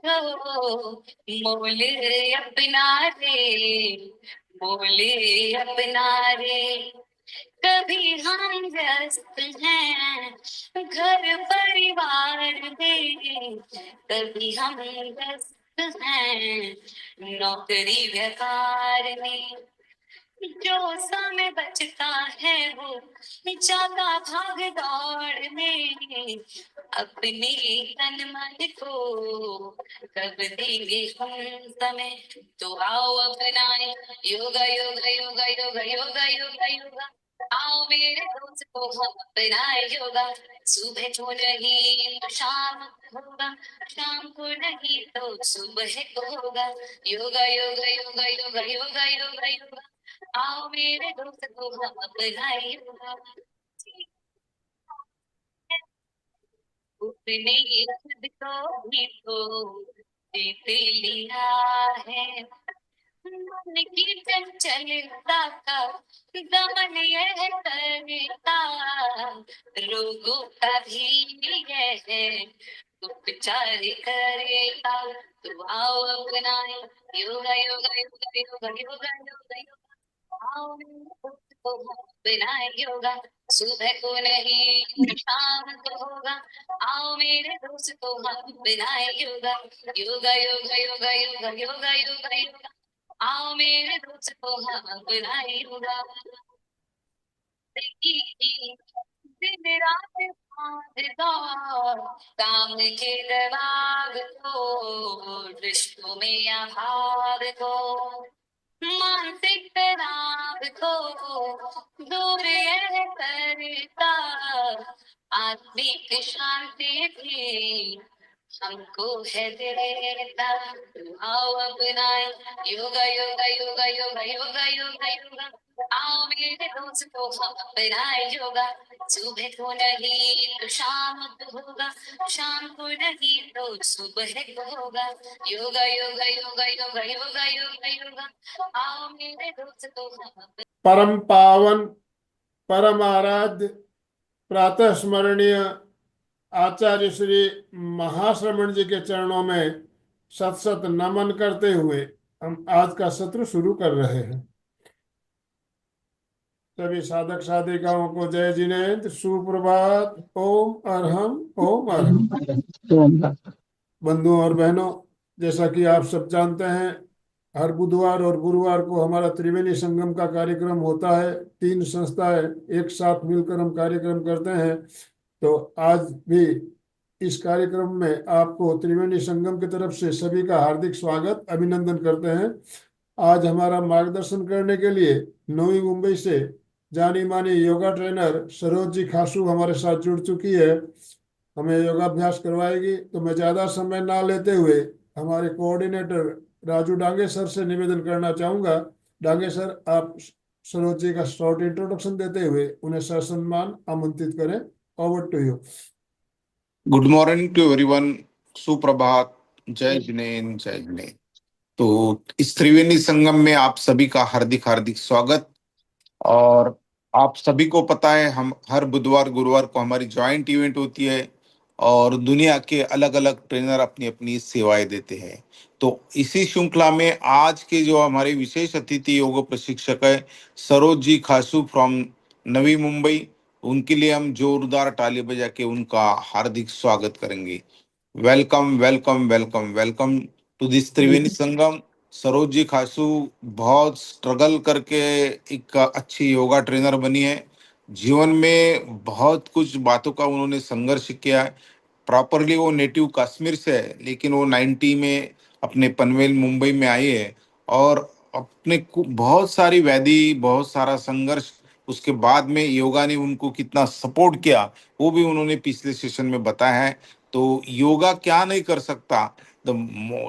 हो, मोल अपना रे, मोल अपना रे। कभी हम व्यस्त हैं घर परिवार में, कभी हम व्यस्त हैं नौकरी व्यापार में। जो समय बचता है वो ज्यादा भाग दौड़ में, अपने तन मन को कब देंगे हम समय। तो आओ अपनाए योगा योगा योगा योगा योगा योगा योगा। आओ मेरे दोस्त को हम अपनाए योगा। सुबह को नहीं तो शाम को होगा, शाम को नहीं तो सुबह को होगा। योगा योगा योगा योगा योगा योगा योगा। आओ मेरे दोस्त को हम अपनाए योगा। उसने खुद को भी तो जीत लिया है। मन की चंचलता का दमन यह करता, रोगों का भी यह उपचार करेगा। तो आओ अपनाए योगा योगा योगा योगा योगा योगा योगा। आओ को बनाए योगा। सुबह को नहीं शाम को होगा। आओ मेरे दोस्त को हम बनाए योगा। योगा योगा योगा योगा योगा योगा योगा। आओ मेरे दोस्त को हम बनाए योगा। दिन रात भाग दौड़, काम के दबाव को, रिश्तों में आभार को, मानसिक तनाव को दूर यह करता, आत्मिक शांति भी हमको है देता। आओ अपनाए योगा योगा योगा योगा योगा योगा योगा। आओ मेरे दोस्त को हम अपनाए योगा। सुबह को नहीं तो शाम को होगा, शाम को नहीं तो सुबह को होगा। योगा योगा योगा योगा योगा योगा योगा। आओ मेरे दोस्त को हम। परम पावन परम आराध्य प्रातः स्मरणीय आचार्य श्री महाश्रमण जी के चरणों में सत सत नमन करते हुए हम आज का सत्र शुरू कर रहे हैं। सभी साधक साधिकाओं को जय जिनेन्द्र, सुप्रभात। ओम अरहम ओम अरहम। बंधुओं और बहनों, जैसा कि आप सब जानते हैं, हर बुधवार और गुरुवार को हमारा त्रिवेणी संगम का कार्यक्रम होता है। 3 संस्थाएं एक साथ मिलकर हम कार्यक्रम करते हैं। तो आज भी इस कार्यक्रम में आपको त्रिवेणी संगम की तरफ से सभी का हार्दिक स्वागत अभिनंदन करते हैं। आज हमारा मार्गदर्शन करने के लिए नवी मुंबई से जानी मानी योगा ट्रेनर सरोज जी खासू हमारे साथ जुड़ चुकी है, हमें योगाभ्यास करवाएगी। तो मैं ज्यादा समय ना लेते हुए हमारे कोऑर्डिनेटर राजू डांगे सर से निवेदन करना चाहूंगा। डांगे सर, आप सरोज जी का शॉर्ट इंट्रोडक्शन देते हुए उन्हें ससम्मान आमंत्रित करें। Over to you. Good morning to everyone. सुप्रभात। जय जिनेन्द्र जय जिनेन्द्र। तो इस त्रिवेणी संगम में आप सभी का हार्दिक हार्दिक स्वागत। और आप सभी को पता है, हम हर बुधवार गुरुवार को हमारी जॉइंट इवेंट होती है और दुनिया के अलग अलग ट्रेनर अपनी अपनी सेवाएं देते हैं। तो इसी श्रृंखला में आज के जो हमारे विशेष अतिथि योग प्रशिक्षक है सरोज जी खासू फ्रॉम नवी मुंबई, उनके लिए हम जोरदार ताली बजा के उनका हार्दिक स्वागत करेंगे। Welcome welcome welcome welcome to this Triveni Sangam. Saroj ji खासू बहुत स्ट्रगल करके एक अच्छी योगा ट्रेनर बनी है। जीवन में बहुत कुछ बातों का उन्होंने संघर्ष किया है। प्रॉपरली वो नेटिव कश्मीर से है, लेकिन वो 90 में अपने पनवेल मुंबई में आई है और अपने बहुत सारी व्याधि, बहुत सारा संघर्ष, उसके बाद में योगा ने उनको कितना सपोर्ट किया वो भी उन्होंने पिछले सेशन में बताया है। तो योगा क्या नहीं कर सकता। तो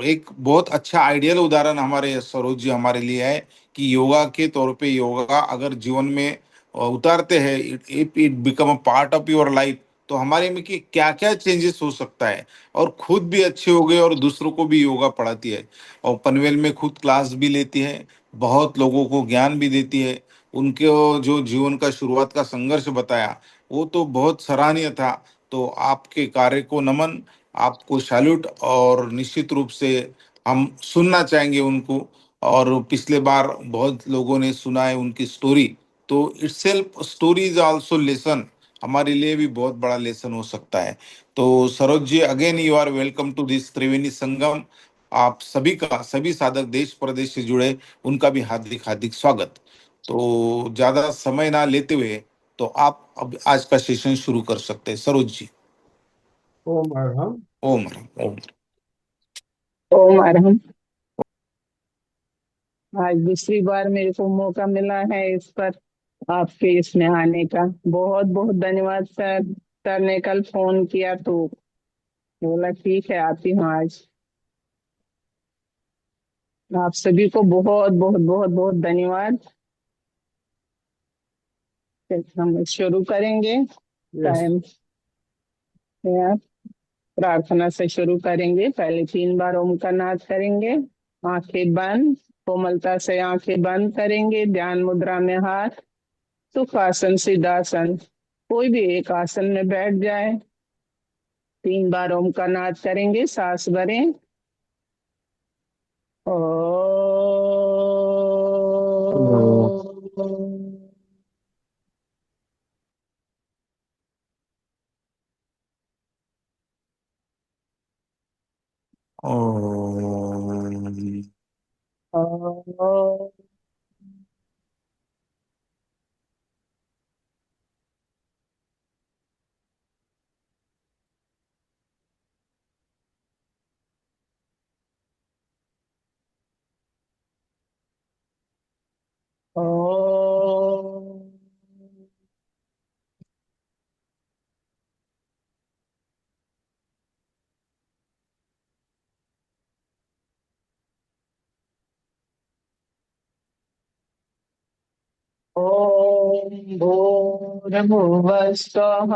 एक बहुत अच्छा आइडियल उदाहरण हमारे सरोज जी हमारे लिए है कि योगा के तौर पे योगा अगर जीवन में उतारते हैं, it it become a part of your life, तो हमारे में कि क्या क्या चेंजेस हो सकता है। और खुद भी अच्छे हो गए और दूसरों को भी योगा पढ़ाती है और पनवेल में खुद क्लास भी लेती है, बहुत लोगों को ज्ञान भी देती है। उनके जो जीवन का शुरुआत का संघर्ष बताया वो तो बहुत सराहनीय था। तो आपके कार्य को नमन। आपको सैल्यूट, और निश्चित रूप से हम सुनना चाहेंगे उनको। और पिछले बार बहुत लोगों ने सुना है उनकी स्टोरी, तो itself story is also lesson, हमारे लिए भी बहुत बड़ा लेसन हो सकता है। तो Saroj ji, again you are welcome to this Triveni Sangam. आप सभी का, सभी साधक देश प्रदेश से जुड़े, उनका भी हार्दिक हार्दिक स्वागत। तो ज्यादा समय ना लेते हुए, तो आप अब आज का सेशन शुरू कर सकते हैं सरोज जी। ओम अरहम। ओम हरम, ओम। ओम अरहम। आज दूसरी बार मेरे को मौका मिला है इस पर आपके इसमें आने का। बहुत बहुत धन्यवाद सर। सर ने कल फोन किया तो बोला ठीक है आती हूँ आज। आप सभी को बहुत बहुत बहुत बहुत धन्यवाद। फिर हम शुरू करेंगे। यस। टाइम प्रार्थना से शुरू करेंगे। पहले 3 बार ओम का नाद करेंगे। आंखें बंद, कोमलता से आंखें बंद करेंगे। ध्यान मुद्रा में हाथ, सुखासन सिद्धासन, कोई भी एक आसन में बैठ जाए। 3 बार ओम का नाद करेंगे। सांस भरें। ओ ओम। ॐ भूर्भुवस्वः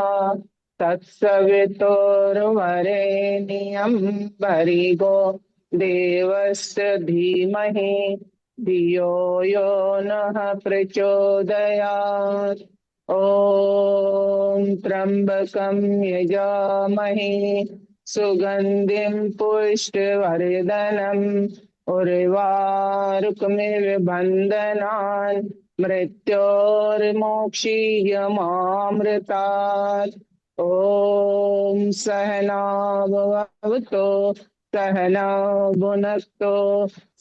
तत्सवितुर्वरेण्यं भर्गो देवस्य धीमहि धियो यो नः प्रचोदयात्। ॐ त्र्यम्बकं यजामहे सुगन्धिं पुष्टिवर्धनम् उर्वारुकमिव बन्धनान् मृत्योर्मोक्षीयमामृतात्। ॐ सहना भवतु सहनौ भुनक्तु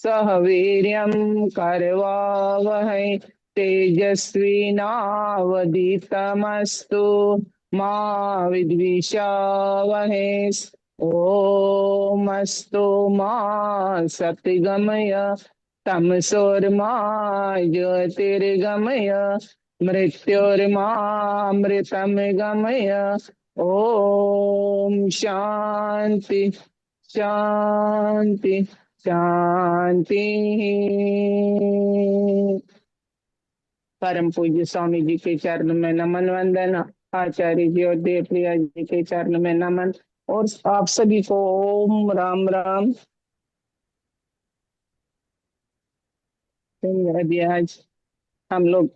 सह वीर्यं करवावहै तेजस्विनावधीतमस्तु मा विद्विषावहै। ॐ अस्तु मा सद्गमय तमसोर्मा ज्योतिर्गमय मृत्योर्मामृतं गमय। ओम शांति शांति शांति। परम पूज्य स्वामी जी के चरण में नमन वंदन। आचार्य जी और देवप्रिया जी के चरण में नमन। और आप सभी को ओम राम राम। अभी आज हम लोग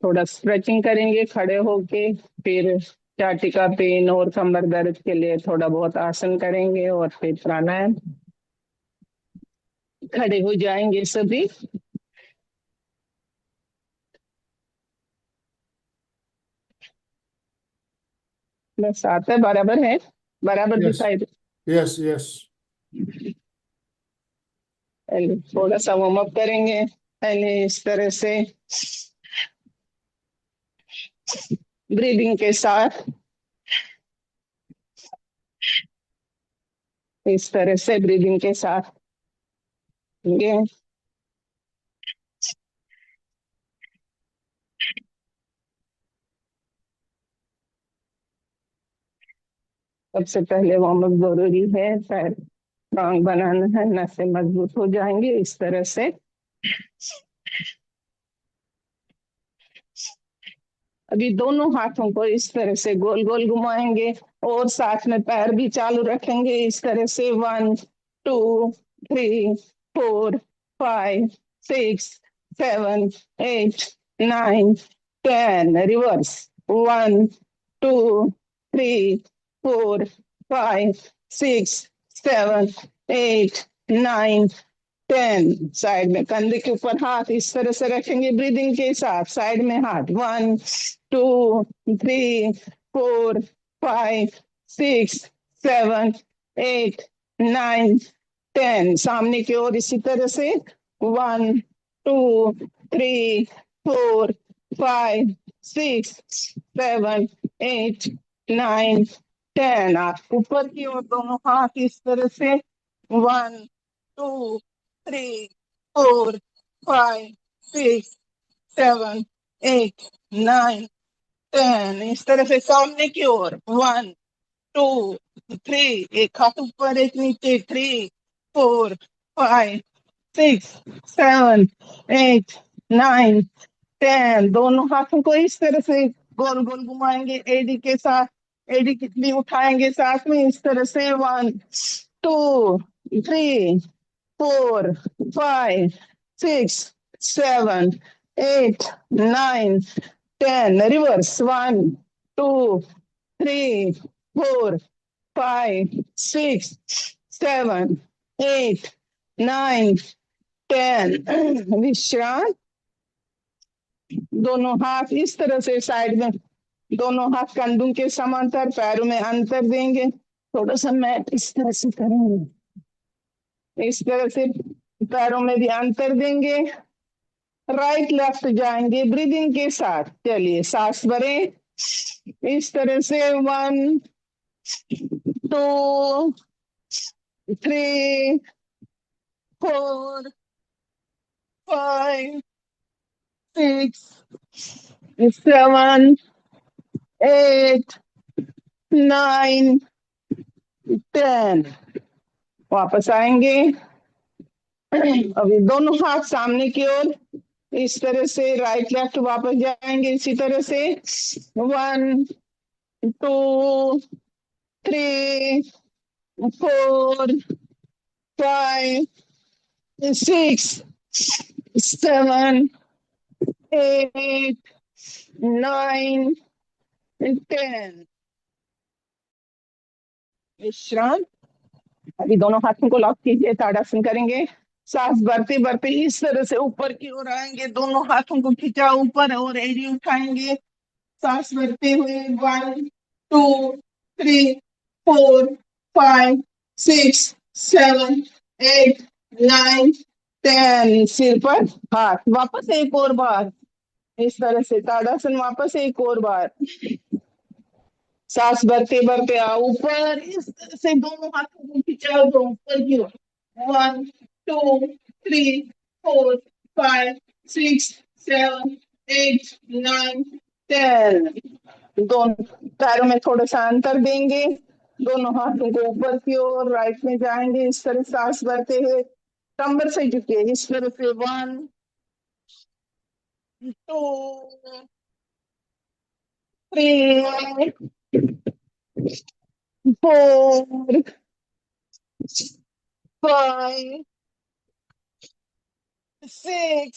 थोड़ा स्ट्रेचिंग करेंगे खड़े होके। फिर चाटिका पेन और कमर दर्द के लिए थोड़ा बहुत आसन करेंगे और फिर प्राणायाम। खड़े हो जाएंगे सभी। बस आता है, बराबर है, बराबर यस दिखाई दे। Yes yes. पहले थोड़ा सा वार्म अप करेंगे। पहले इस तरह से ब्रीदिंग के साथ, इस तरह से ब्रीदिंग के साथ ये सबसे पहले वार्म अप जरूरी है। पैर स्ट्रांग बनाना है, नसें मजबूत हो जाएंगे इस तरह से। अभी दोनों हाथों को इस तरह से गोल गोल घुमाएंगे और साथ में पैर भी चालू रखेंगे इस तरह से। 1 2 3 4 5 6 7 8 9 10। रिवर्स 1 2 3 4 5, 6, 7, 8, 9, 10। साइड में कंधे के ऊपर हाथ इस तरह से रखेंगे ब्रीदिंग के साथ। साइड में हाथ 1, 2, 3, 4, 5, 6, 7, 8, 9, 10। सामने की ओर इसी तरह से 1, 2, 3, 4, 5, 6, 7, 8, 9, 10। आप ऊपर की ओर दोनों हाथ इस तरह से 1, 2, 3, 4, 5, 6, 7, 8, 9, 10। इस तरह से सामने की ओर 1, 2, 3, एक हाथ ऊपर एक नीचे 3, 4, 5, 6, 7, 8, 9, 10। दोनों हाथों को इस तरह से गोल गोल घुमाएंगे एडी के साथ। एडी कितनी उठाएंगे साथ में इस तरह से 1, 2, 3, 4, 5, 6, 7, 8, 9, 10। रिवर्स 1, 2, 3, 4, 5, 6, 7, 8, 9, 10। विश्राम। दोनों हाथ इस तरह से साइड में, दोनों हाथ कंधों के समांतर, पैरों में अंतर देंगे। थोड़ा सा मैट इस तरह से करेंगे, इस तरह से पैरों में भी अंतर देंगे। राइट लेफ्ट जाएंगे ब्रीदिंग के साथ। चलिए सांस भरें इस तरह से 1, 2, 3, 4, 5, 6, 7, 8, 9, 10। वापस आएंगे। अभी दोनों हाथ सामने की ओर इस तरह से राइट लेफ्ट वापस जाएंगे इसी तरह से 1, 2, 3, 4, 5, 6, 7, 8, 9, 10। विश्राम। अभी दोनों हाथों को लॉक कीजिए, ताड़ासन करेंगे। सांस भरते भरते इस तरह से ऊपर की ओर आएंगे, दोनों हाथों को खींचा ऊपर और एड़ी उठाएंगे। सांस भरते हुए 1, 2, 3, 4, 5, 6, 7, 8, 9, 10। सिर पर हाथ। वापस एक और बार इस तरह से ताड़ासन। वापस एक और बार सांस भरते भरते आओ ऊपर इस तरह से दोनों हाथों को खिंचाओ तो ऊपर की ओर 1, 2, 3, 4, 5, 6, 7, 8, 9, 10। दोनों पैरों में थोड़ा सा अंतर देंगे। दोनों हाथों को ऊपर की ओर राइट में जाएंगे इस तरह सांस भरते हुए। कमर से झुके इस तरह से 1, 2, 3, 4, 5, 6,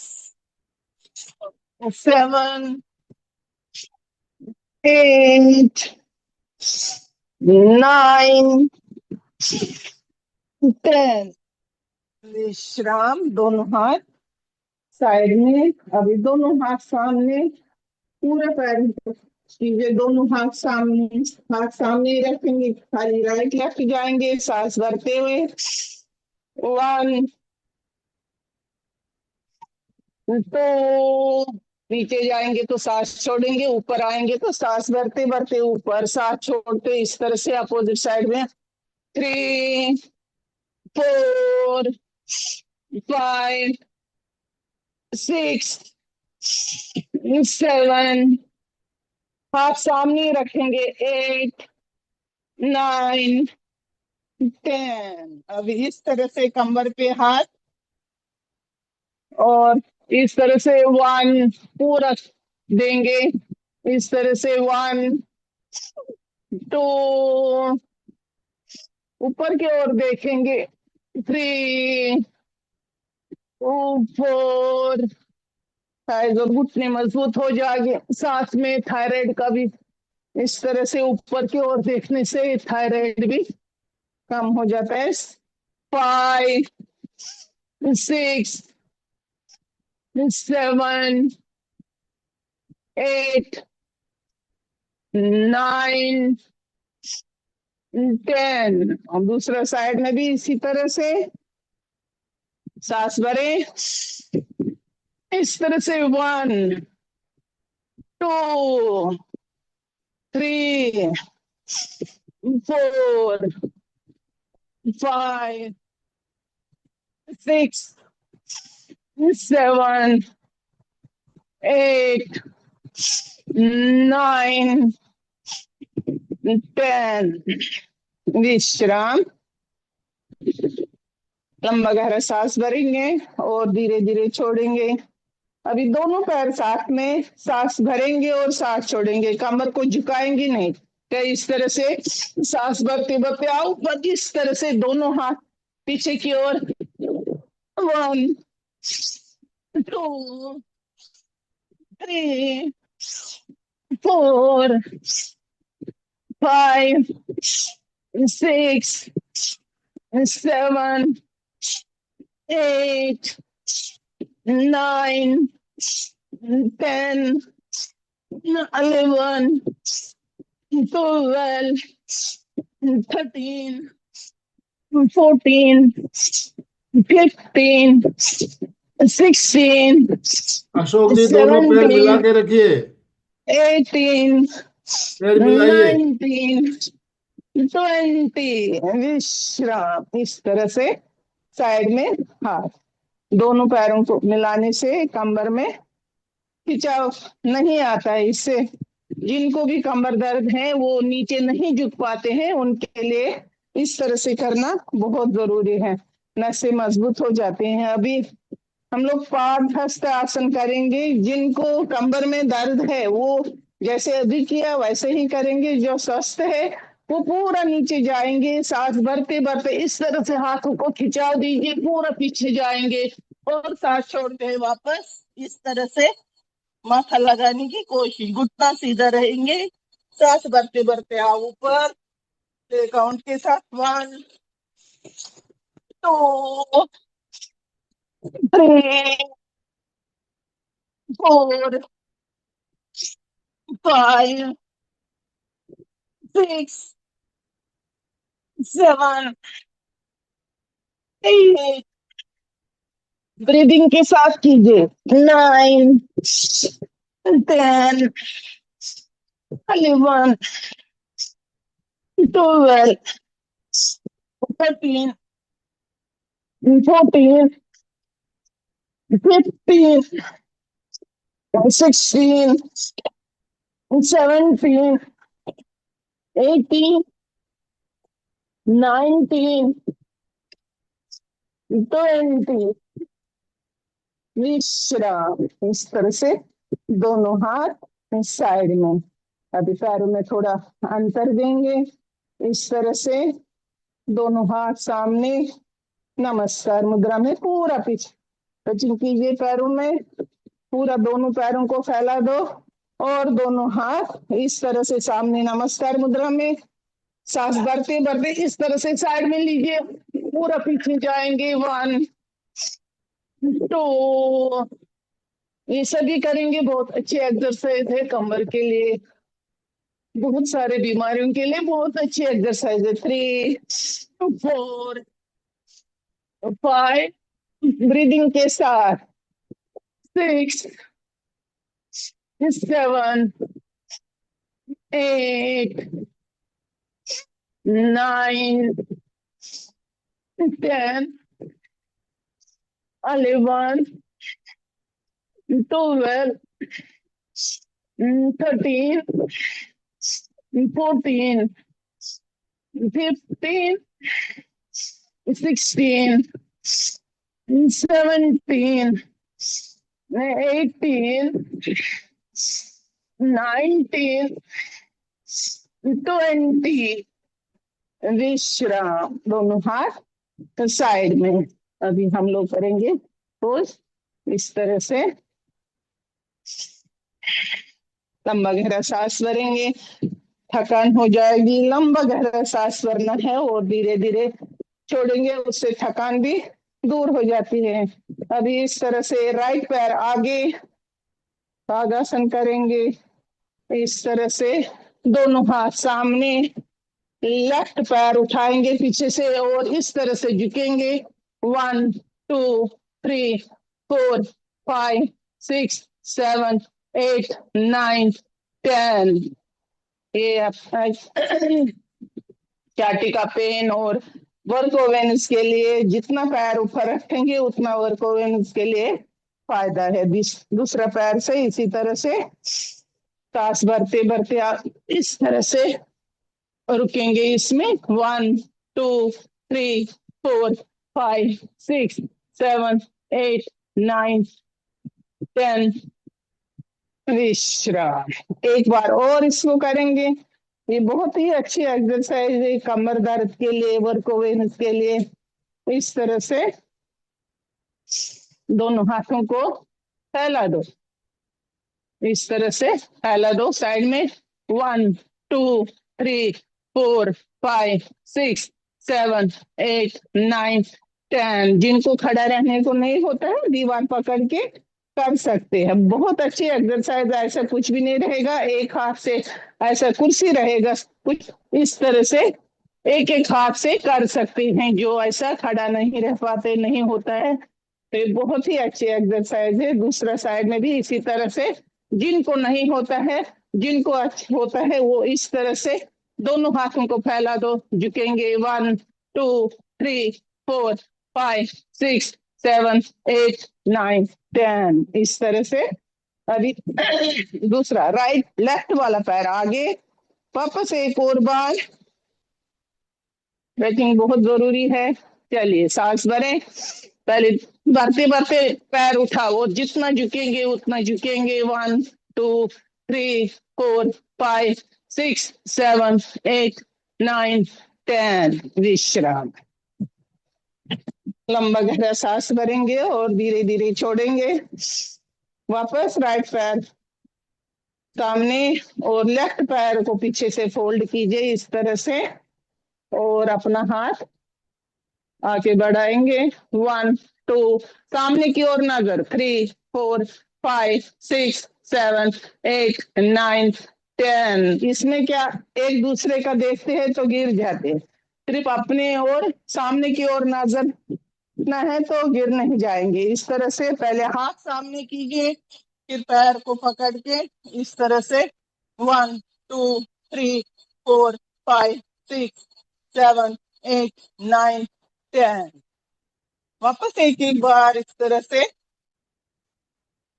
7, 8, 9, 10। विश्राम। दोनों हाथ साइड में। अभी दोनों हाथ सामने, पूरा पैर कीजिए। दोनों हाथ सामने, हाथ सामने ही रखेंगे। खाली राइट लेफ्ट जाएंगे सांस भरते हुए 1, 2। नीचे जाएंगे तो सांस छोड़ेंगे, ऊपर आएंगे तो सांस भरते भरते ऊपर, सांस छोड़ते इस तरह से अपोजिट साइड में 3, 4, 5, 6, 7। हाथ सामने रखेंगे 8, 9, 10। अभी इस तरह से कमर पे हाथ और इस तरह से 1 पूरा देंगे। इस तरह से 1, 2, ऊपर की ओर देखेंगे 3, 4। थाइज और घुटने मजबूत हो जाएंगे। सांस में थायराइड का भी इस तरह से ऊपर की ओर देखने से थायराइड भी कम हो जाता है। 5, 6, 7, 8, 9, 10। और दूसरा साइड में भी इसी तरह से सांस भरे, इस तरह से 1, 2, 3, 4, 5, 6, 7, 8, 9, 10। विश्राम। लंबा गहरा सांस भरेंगे और धीरे धीरे छोड़ेंगे। अभी दोनों पैर साथ में सांस भरेंगे और सांस छोड़ेंगे, कमर को झुकाएंगे नहीं। तो इस तरह से सांस भरते भरते आओ, बस इस तरह से दोनों हाथ पीछे की ओर। 1, 2, 3, 4, 5, 6, 7, 8, 9, 10, 11, 12, 13, 14, 15, 16, अशोक जी दोनों पैर मिला 17, के रखिए, 18, पैर मिलाइए। 19, 20। विश्राम। इस तरह से साइड में हाथ, दोनों पैरों को मिलाने से कमर में खिंचाव नहीं आता है। इससे जिनको भी कमर दर्द है, वो नीचे नहीं झुक पाते हैं, उनके लिए इस तरह से करना बहुत जरूरी है। नसें मजबूत हो जाते हैं। अभी हम लोग पादहस्त आसन करेंगे। जिनको कमर में दर्द है वो जैसे अभी किया वैसे ही करेंगे। जो स्वस्थ है वो पूरा नीचे जाएंगे, सांस भरते भरते इस तरह से हाथों को खिंचाव दीजिए, पूरा पीछे जाएंगे और सांस छोड़ते हैं वापस। इस तरह से माथा लगाने की कोशिश, घुटना सीधा रहेंगे, सांस भरते भरते आओ ऊपर। काउंट के साथ 1, 2, 3, 4, 5, 6, 7, 8। ब्रीदिंग के साथ कीजिए। 9, 10, 11, 12, 13, 14, 15, 16, 17, 18, 19, 20। विश्राम। इस तरह से दोनों हाथ साइड में। अभी पैरों में थोड़ा अंतर देंगे। इस तरह से दोनों हाथ सामने, नमस्कार मुद्रा में पूरा पीछे टचिंग कीजिए। पैरों में पूरा दोनों पैरों को फैला दो और दोनों हाथ इस तरह से सामने नमस्कार मुद्रा में। सांस भरते भरते इस तरह से साइड में लीजिए, पूरा पीछे जाएंगे। 1, 2। ये सभी करेंगे। बहुत अच्छी एक्सरसाइज है कमर के लिए, बहुत सारे बीमारियों के लिए बहुत अच्छी एक्सरसाइज है। 3, 4, 5। ब्रीदिंग के साथ 6, 7, 8, 9, 10, 11, 12, 13, 14, 15, 16, 17, 18, 19, 20। विश्राम। दोनों हाथ तो साइड में। अभी हम लोग करेंगे पोज इस तरह से। लंबा गहरा सांस भरेंगे थकान हो जाएगी। लंबा गहरा सांस भरना है और धीरे धीरे छोड़ेंगे, उससे थकान भी दूर हो जाती है। अभी इस तरह से राइट पैर आगे ताड़ासन करेंगे, इस तरह से दोनों हाथ सामने, लेफ्ट पैर उठाएंगे पीछे से और इस तरह से झुकेंगे। 1 2 3 4 5 6 7 8 9 10। ये छाती का पेन और वर्कोवेन्स के लिए जितना पैर ऊपर रखेंगे उतना वर्कोवेन्स के लिए फायदा है। दूसरा पैर से इसी तरह से सांस भरते भरते आप इस तरह से रुकेंगे। इसमें 1 2 3 4 5 6 7 8 9 10। विश्राम। एक बार और इसको करेंगे। ये बहुत ही अच्छी एक्सरसाइज है कमर दर्द के लिए, वर्कोवेन्स के लिए। इस तरह से दोनों हाथों को फैला दो, इस तरह से फैला दो साइड में। 1 2 3 4 5 6 7 8 9 10। जिनको खड़ा रहने को नहीं होता है दीवार पकड़ के कर सकते हैं। बहुत अच्छी एक्सरसाइज। ऐसा कुछ भी नहीं रहेगा, एक हाथ से ऐसा कुर्सी रहेगा, कुछ इस तरह से एक एक हाथ से कर सकते हैं जो ऐसा खड़ा नहीं रह पाते, नहीं होता है। तो ये बहुत ही अच्छी एक्सरसाइज है। दूसरा साइड में भी इसी तरह से, जिनको नहीं होता है, जिनको अच्छा होता है वो इस तरह से दोनों हाथों को फैला दो, झुकेंगे। 1 2 3 4 5 6 7 8 9 10। इस तरह से अभी दूसरा राइट लेफ्ट वाला पैर आगे, वापस एक और बार। ब्रेथिंग बहुत जरूरी है। चलिए सांस भरें। पहले भरते भरते पैर उठाओ और जितना झुकेंगे उतना झुकेंगे। 1 2 3 4 5 6 7 8 9 10। विश्राम। लंबा गहरा सांस भरेंगे और धीरे धीरे छोड़ेंगे। वापस राइट पैर सामने और लेफ्ट पैर को पीछे से फोल्ड कीजिए इस तरह से और अपना हाथ आगे बढ़ाएंगे। 1 2 सामने की ओर नजर। 3 4 5 6 7 8 9 10। इसमें क्या एक दूसरे का देखते हैं तो गिर जाते हैं, सिर्फ अपने और सामने की ओर नजर ना है तो गिर नहीं जाएंगे। इस तरह से पहले हाथ सामने कीजिए, फिर पैर को पकड़ के इस तरह से 1 2 3 4 5 6 7 8 9 10। वापस एक एक बार इस तरह से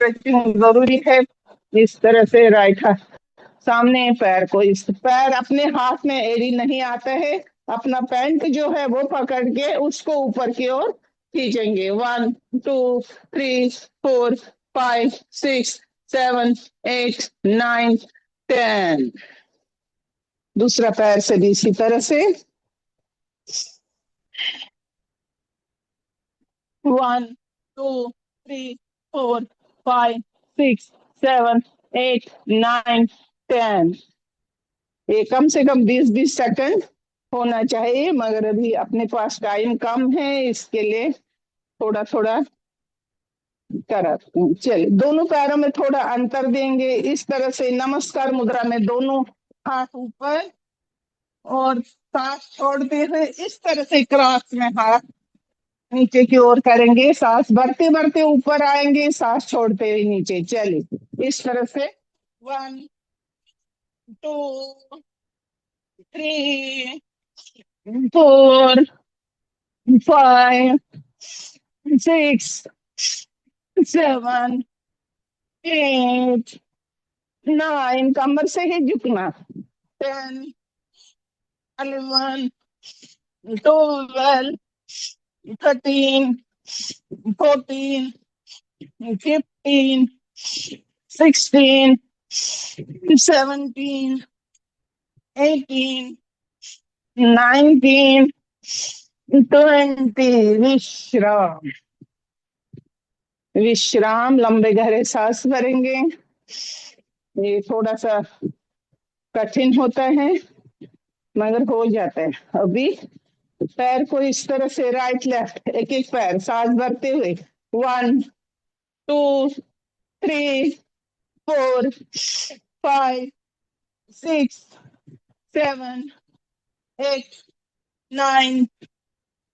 स्ट्रेचिंग जरूरी है। इस तरह से राइट हाथ सामने, पैर को इस पैर अपने हाथ में एड़ी नहीं आता है, अपना पैंट जो है वो पकड़ के उसको ऊपर की ओर खींचेंगे। 1 2 3 4 5 6 7 8 9 10। दूसरा पैर से भी इसी तरह से 1 2 3 4 5 6 7 8 9 10। ये कम से कम 20-20 सेकंड होना चाहिए, मगर अभी अपने पास टाइम कम है इसके लिए थोड़ा थोड़ा करा। चलिए दोनों पैरों में थोड़ा अंतर देंगे इस तरह से। नमस्कार मुद्रा में दोनों हाथ ऊपर और सांस छोड़ते हुए इस तरह से क्रॉस में हाथ नीचे की ओर करेंगे। सांस भरते भरते ऊपर आएंगे, सांस छोड़ते हुए नीचे। चलिए इस तरह से 1 2 3 4 5 6 7 8 9। कमर से ही झुकना। 10 11 12 13 14 15 16 17 18 19 20। विश्राम। विश्राम। लंबे गहरे सांस भरेंगे। ये थोड़ा सा कठिन होता है मगर हो जाता है। अभी पैर को इस तरह से राइट लेफ्ट एक एक पैर सांस भरते हुए 1 2 3 4 5 6 7 8 9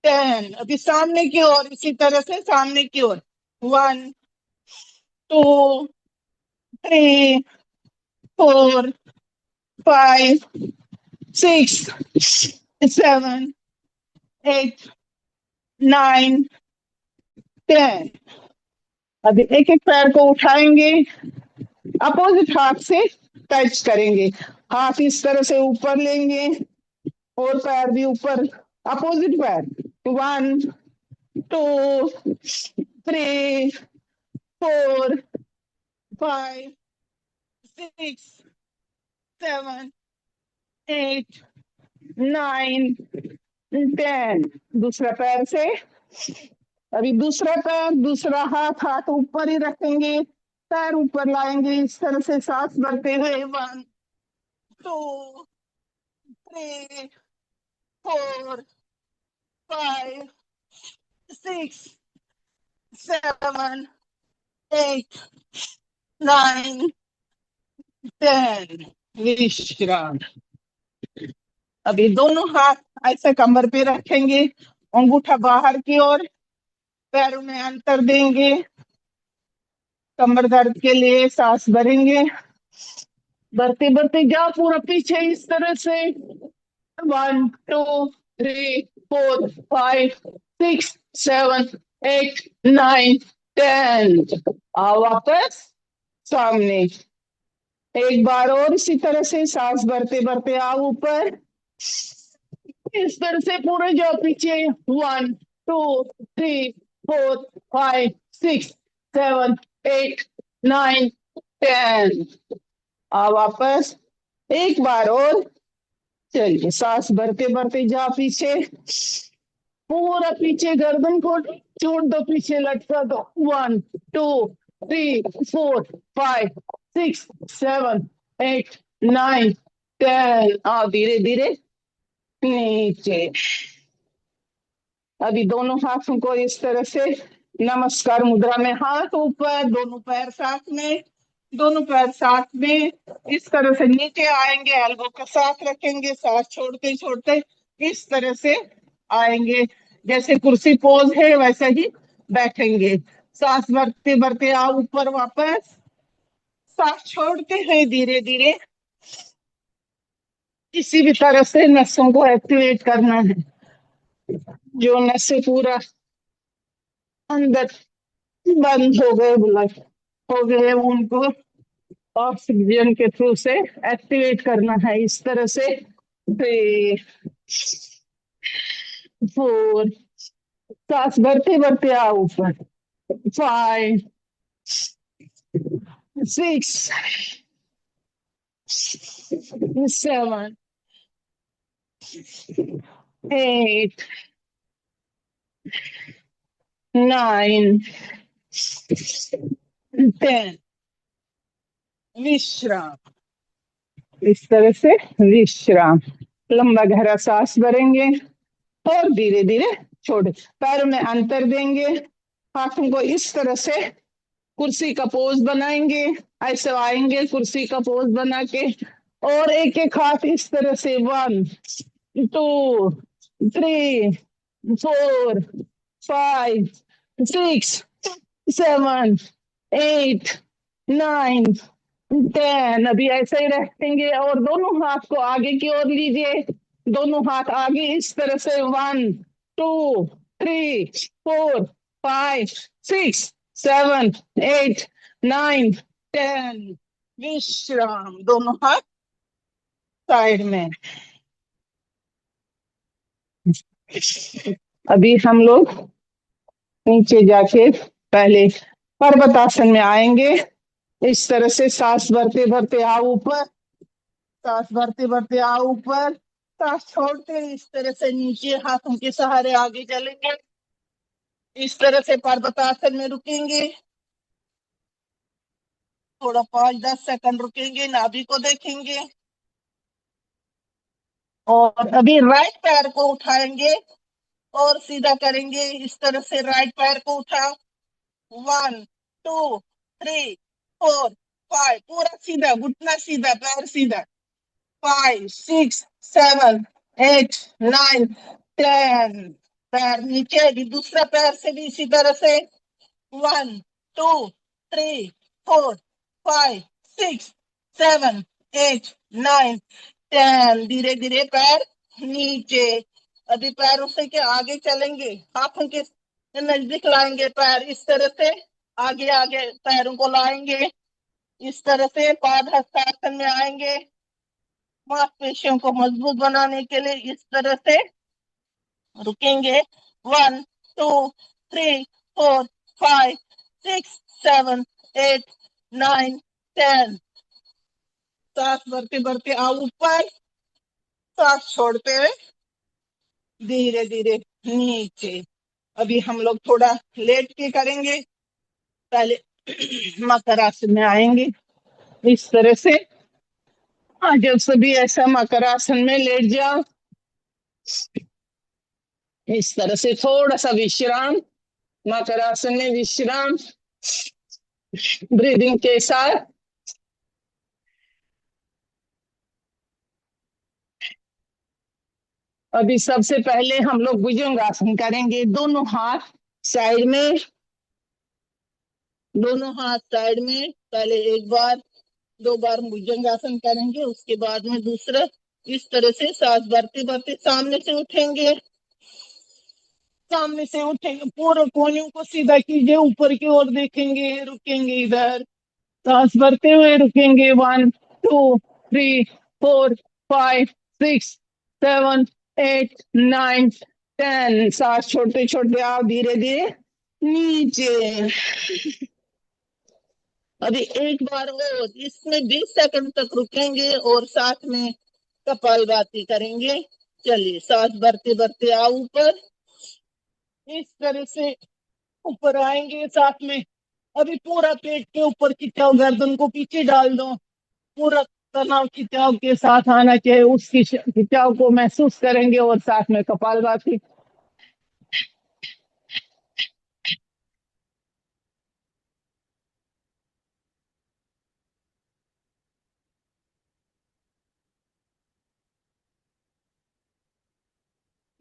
10। अभी सामने की ओर इसी तरह से सामने की ओर 1 2 3 4 5 6 7 8 9 10। अभी एक एक पैर को उठाएंगे, अपोजिट हाथ से टच करेंगे, हाथ इस तरह से ऊपर लेंगे और पैर भी ऊपर, अपोजिट पैर 1 2 3 4 5 6 7 8 9 10। दूसरा पैर से अभी दूसरा पैर दूसरा हाथ हाथ ऊपर ही रखेंगे, पैर ऊपर लाएंगे इस तरह से सांस भरते हुए 1 2 3 4 5 6 7 8 9 10। विश्राम। अभी दोनों हाथ ऐसे कमर पे रखेंगे, अंगूठा बाहर की ओर, पैरों में अंतर देंगे, कमर दर्द के लिए सांस भरेंगे, भरते भरते जाओ पूरा पीछे इस तरह से 1 2 3 4 5 6 7 8 9 10। आओ वापस सामने, एक बार और इसी तरह से सांस भरते भरते आओ ऊपर, इस तरह से पूरे जाओ पीछे 1 2 3 4 5 6 7 8 9 10। आओ वापस एक बार और, चलिए सांस भरते भरते जा पीछे, पूरा पीछे गर्दन को छोड़ दो, पीछे लटका दो 1 2 3 4 5 6 7 8 9 10। आओ धीरे धीरे नीचे। अभी दोनों हाथों को इस तरह से नमस्कार मुद्रा में, हाथ ऊपर, दोनों पैर साथ में, दोनों पैर साथ में इस तरह से नीचे आएंगे, एल्बो का साथ रखेंगे, सांस छोड़ते छोड़ते इस तरह से आएंगे, जैसे कुर्सी पोज है वैसा ही बैठेंगे, सांस भरते भरते आओ ऊपर वापस, सांस छोड़ते हैं धीरे धीरे, किसी भी तरह से नसों को एक्टिवेट करना है, जो नसें पूरा अंदर बंद हो गए, ब्लड हो गए, उनको ऑक्सीजन के थ्रू से एक्टिवेट करना है इस तरह से। 3 4 सांस भरते भरते आओ ऊपर 5 6 7 8 9 10। विश्राम। इस तरह से विश्राम, लंबा गहरा सांस भरेंगे और धीरे धीरे छोड़े, पैरों में अंतर देंगे, हाथों को इस तरह से कुर्सी का पोज बनाएंगे, ऐसे आएंगे कुर्सी का पोज बना के, और एक एक हाथ इस तरह से 1 2 3 4 5 6 7 8 9 10। अभी ऐसे ही रहेंगे और दोनों हाथ को आगे की ओर लीजिए, दोनों हाथ आगे इस तरह से 1 2 3 4 5 6 7 8 9 10। विश्राम। दोनों हाथ साइड में। अभी हम लोग नीचे जाके पहले पर्वतासन में आएंगे, इस तरह से सांस भरते भरते आओ ऊपर, सांस भरते भरते आओ ऊपर, सांस छोड़ते इस तरह से नीचे हाथों के सहारे आगे चलेंगे, इस तरह से पर्वतासन में रुकेंगे, थोड़ा 5-10 सेकंड रुकेंगे, नाभि को देखेंगे, और अभी राइट पैर को उठाएंगे और सीधा करेंगे। इस तरह से राइट पैर को उठाओ। 1 2 3 4 5, पूरा सीधा, घुटना सीधा, पैर सीधा। 5 6 7 8 9 10, पैर नीचे। भी दूसरा पैर से भी इसी तरह से 1 2 3 4 5 6 7 8 9 10, धीरे धीरे पैर नीचे। अभी पैरों से के आगे चलेंगे, हाथों के नजदीक लाएंगे पैर। इस तरह से आगे आगे पैरों को लाएंगे। इस तरह से पादहस्तासन में आएंगे। मांसपेशियों को मजबूत बनाने के लिए इस तरह से रुकेंगे। 1 2 3 4 5 6 7 8 9 10, सांस भरते भरते आओ ऊपर, सांस छोड़ते हुए धीरे धीरे नीचे। अभी हम लोग थोड़ा लेट के करेंगे। पहले मकर आसन में आएंगे इस तरह से। जब सभी ऐसा मकर आसन में लेट जाओ, इस तरह से थोड़ा सा विश्राम, मकर आसन में विश्राम ब्रीदिंग के साथ। अभी सबसे पहले हम लोग भुजंगासन करेंगे। दोनों हाथ साइड में, दोनों हाथ साइड में। पहले एक बार 2 बार भुजंगासन करेंगे, उसके बाद में दूसरा। इस तरह से सांस भरते भरते सामने से उठेंगे, सामने से उठेंगे। पूरे कोहनियों को सीधा कीजिए, ऊपर की ओर देखेंगे, रुकेंगे इधर, सांस भरते हुए रुकेंगे। 1 2 3 4 5 6 7 8 9 10, सांस छोड़ते छोड़ते आप धीरे धीरे नीचे। अभी एक बार और इसमें 20 सेकंड तक रुकेंगे और साथ में कपालभाति करेंगे। चलिए, सांस भरते भरते आओ ऊपर, इस तरह से ऊपर आएंगे। साथ में अभी पूरा पेट के ऊपर खिंचाव, गर्दन को पीछे डाल दो। पूरा तनाव खिंचाव के साथ आना चाहिए, उस खिंचाव को महसूस करेंगे। और साथ में कपालभाति।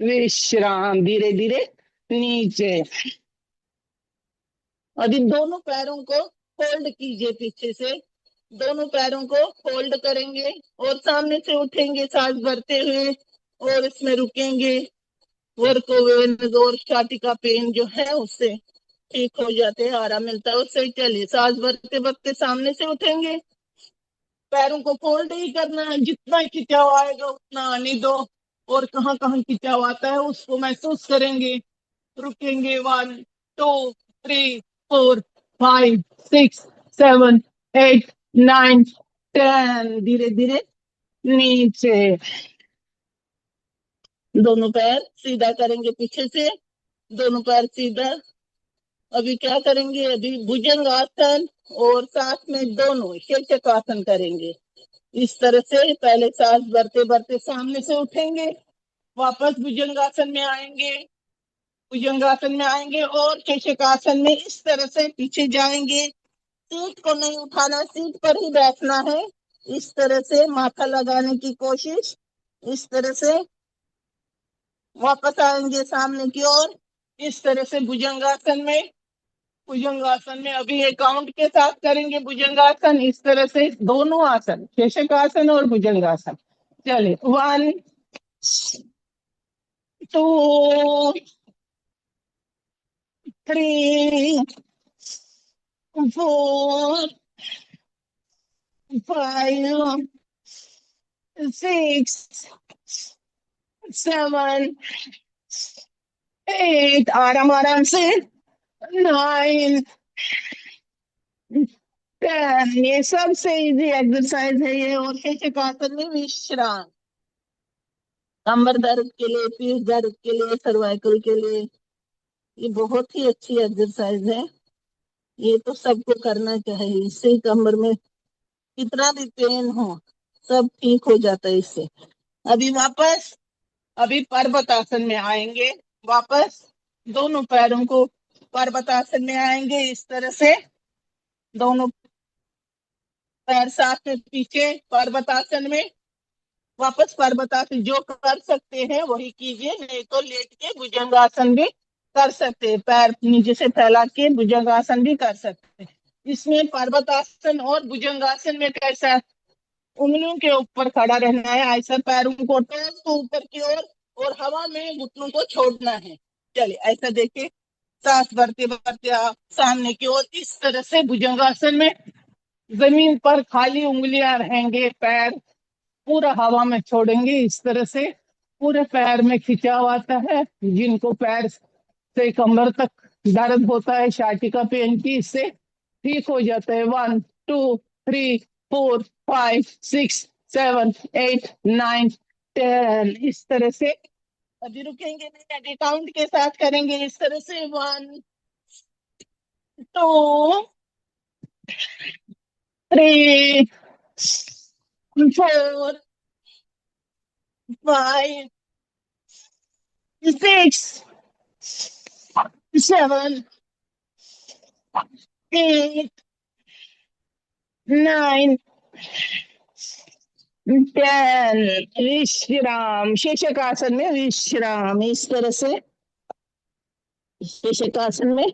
विश्राम, धीरे धीरे नीचे। अभी दोनों पैरों को फोल्ड कीजिए पीछे से, दोनों पैरों को फोल्ड करेंगे और सामने से उठेंगे सांस भरते हुए और इसमें रुकेंगे। वर्कोवेनस और शाटिका पेन जो है उससे ठीक हो जाते हैं, आराम मिलता है उससे। चलिए, सांस भरते भरते सामने से उठेंगे। पैरों को फोल्ड ही करना है, जितना खिंचाव आएगा उतना आने दो और कहाँ कहाँ खिंचाव आता है उसको महसूस करेंगे। रुकेंगे। 1 2 3 4 5 6 7 8 9 10, धीरे धीरे नीचे। दोनों पैर सीधा करेंगे पीछे से, दोनों पैर सीधा। अभी क्या करेंगे, अभी भुजंगासन और साथ में दोनों शीर्षकासन करेंगे। इस तरह से पहले सांस भरते भरते सामने से उठेंगे, वापस भुजंगासन में आएंगे, भुजंगासन में आएंगे और शीर्षकासन में इस तरह से पीछे जाएंगे। सीट को नहीं उठाना, सीट पर ही बैठना है। इस तरह से माथा लगाने की कोशिश। इस तरह से वापस आएंगे सामने की ओर, इस तरह से भुजंगासन में। भुजंगासन में अभी एक काउंट के साथ करेंगे भुजंगासन। इस तरह से दोनों आसन, शीर्षकासन और भुजंगासन। चलिए, 1 2 3 4 5 6 7 8, आराम आराम से। 9 10, ये सबसे इजी एक्सरसाइज है ये। और शीर्षकासन में विश्राम, कमर दर्द के लिए, पीठ दर्द के लिए, सर्वाइकल के लिए ये बहुत ही अच्छी एक्सरसाइज है। ये तो सबको करना चाहिए, इससे कमर में कितना भी पेन हो सब ठीक हो जाता है इससे। अभी वापस, अभी पर्वतासन में आएंगे। वापस दोनों पैरों को पर्वतासन में आएंगे। इस तरह से दोनों पैर साथ में पीछे पर्वतासन में। वापस पर्वतासन जो कर सकते हैं वही कीजिए, नहीं तो लेट के भुजंगासन भी कर सकते हैं। पैर नीचे से फैला के भुजंगासन भी कर सकते हैं। इसमें पर्वतासन और भुजंगासन में कैसा, उंगलियों के ऊपर खड़ा रहना है, ऐसा पैरों को टॉस को ऊपर की ओर और हवा में घुटनों को छोड़ना है। चलिए ऐसा देखिए, सांस भरते भरते आप सामने की ओर इस तरह से भुजंगासन में जमीन पर खाली उंगलियां रहेंगे, पैर पूरा हवा में छोड़ेंगे। इस तरह से पूरे पैर में खिंचाव आता है। जिनको पैर से कमर तक दर्द होता है शाटिका पेन की, इससे ठीक हो जाता है। 1 2 3 4 5 6 7 8 9 10। इस तरह से अभी रुकेंगे नहीं, आगे काउंट के साथ करेंगे। इस तरह से 1 2 3 4 5 6 7 8 9 10। विश्राम, शीर्षकासन में विश्राम। इस तरह से शीर्षकासन में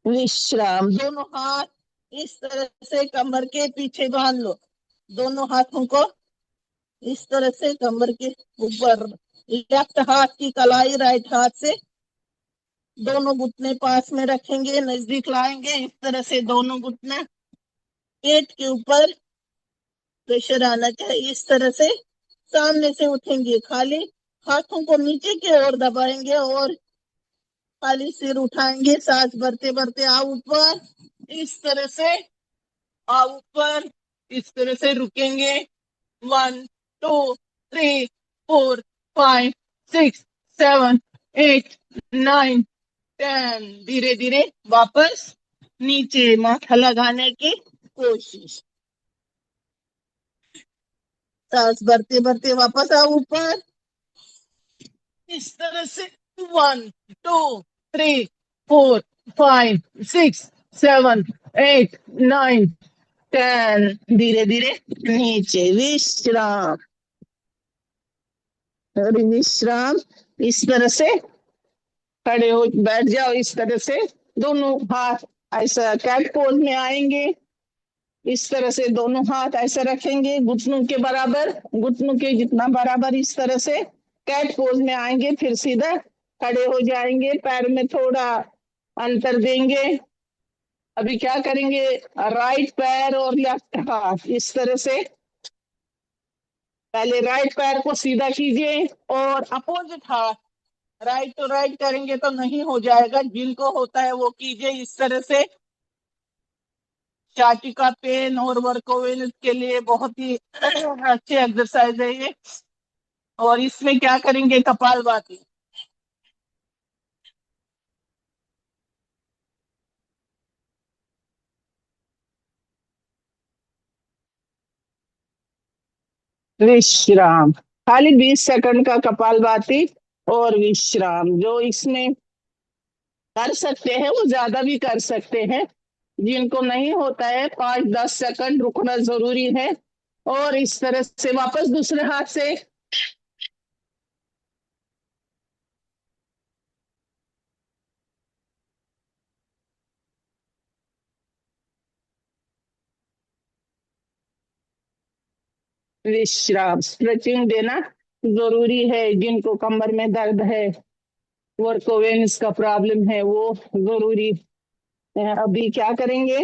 विश्राम। दोनों हाथ इस तरह से कमर के पीछे बांध लो। दोनों हाथों को इस तरह से कमर के ऊपर, लेफ्ट हाथ की कलाई राइट हाथ से दोनों घुटने पास में रखेंगे, नजदीक लाएंगे। इस तरह से दोनों घुटने पेट के ऊपर प्रेशर आना चाहिए। इस तरह से सामने से उठेंगे, खाली हाथों को नीचे की ओर दबाएंगे और खाली सिर उठाएंगे। सांस भरते भरते आओ ऊपर, इस तरह से आओ ऊपर। इस तरह से रुकेंगे। 1 2 3 4 5 6 7 8 9 10। धीरे धीरे वापस नीचे माथा लगाने की कोशिश। सांस भरते भरते वापस आओ ऊपर, इस तरह से 1 2 3 4 5 6 7 8 9 10। धीरे धीरे नीचे विश्राम और विश्राम। इस तरह से खड़े हो बैठ जाओ। इस तरह से दोनों हाथ ऐसा कैट पोज में आएंगे। इस तरह से दोनों हाथ ऐसा रखेंगे घुटनों के बराबर, घुटनों के जितना बराबर। इस तरह से कैट पोज में आएंगे, फिर सीधा खड़े हो जाएंगे। पैर में थोड़ा अंतर देंगे। अभी क्या करेंगे, राइट पैर और लेफ्ट हाथ इस तरह से। पहले राइट पैर को सीधा कीजिए और अपोजिट हाथ, राइट तो राइट करेंगे तो नहीं हो जाएगा, जिनको होता है वो कीजिए। इस तरह से शाटिका पेन और वर्कोवेल के लिए बहुत ही अच्छे एक्सरसाइज है ये। और इसमें क्या करेंगे, कपालभाति। विश्राम, खाली 20 सेकंड का कपालभाति और विश्राम। जो इसमें कर सकते हैं वो ज्यादा भी कर सकते हैं, जिनको नहीं होता है 5-10 सेकंड रुकना जरूरी है। और इस तरह से वापस दूसरे हाथ से विश्राम, स्ट्रेचिंग देना जरूरी है। जिनको कमर में दर्द है, वर्कोवेन्स का प्रॉब्लम है, वो जरूरी है। अभी क्या करेंगे,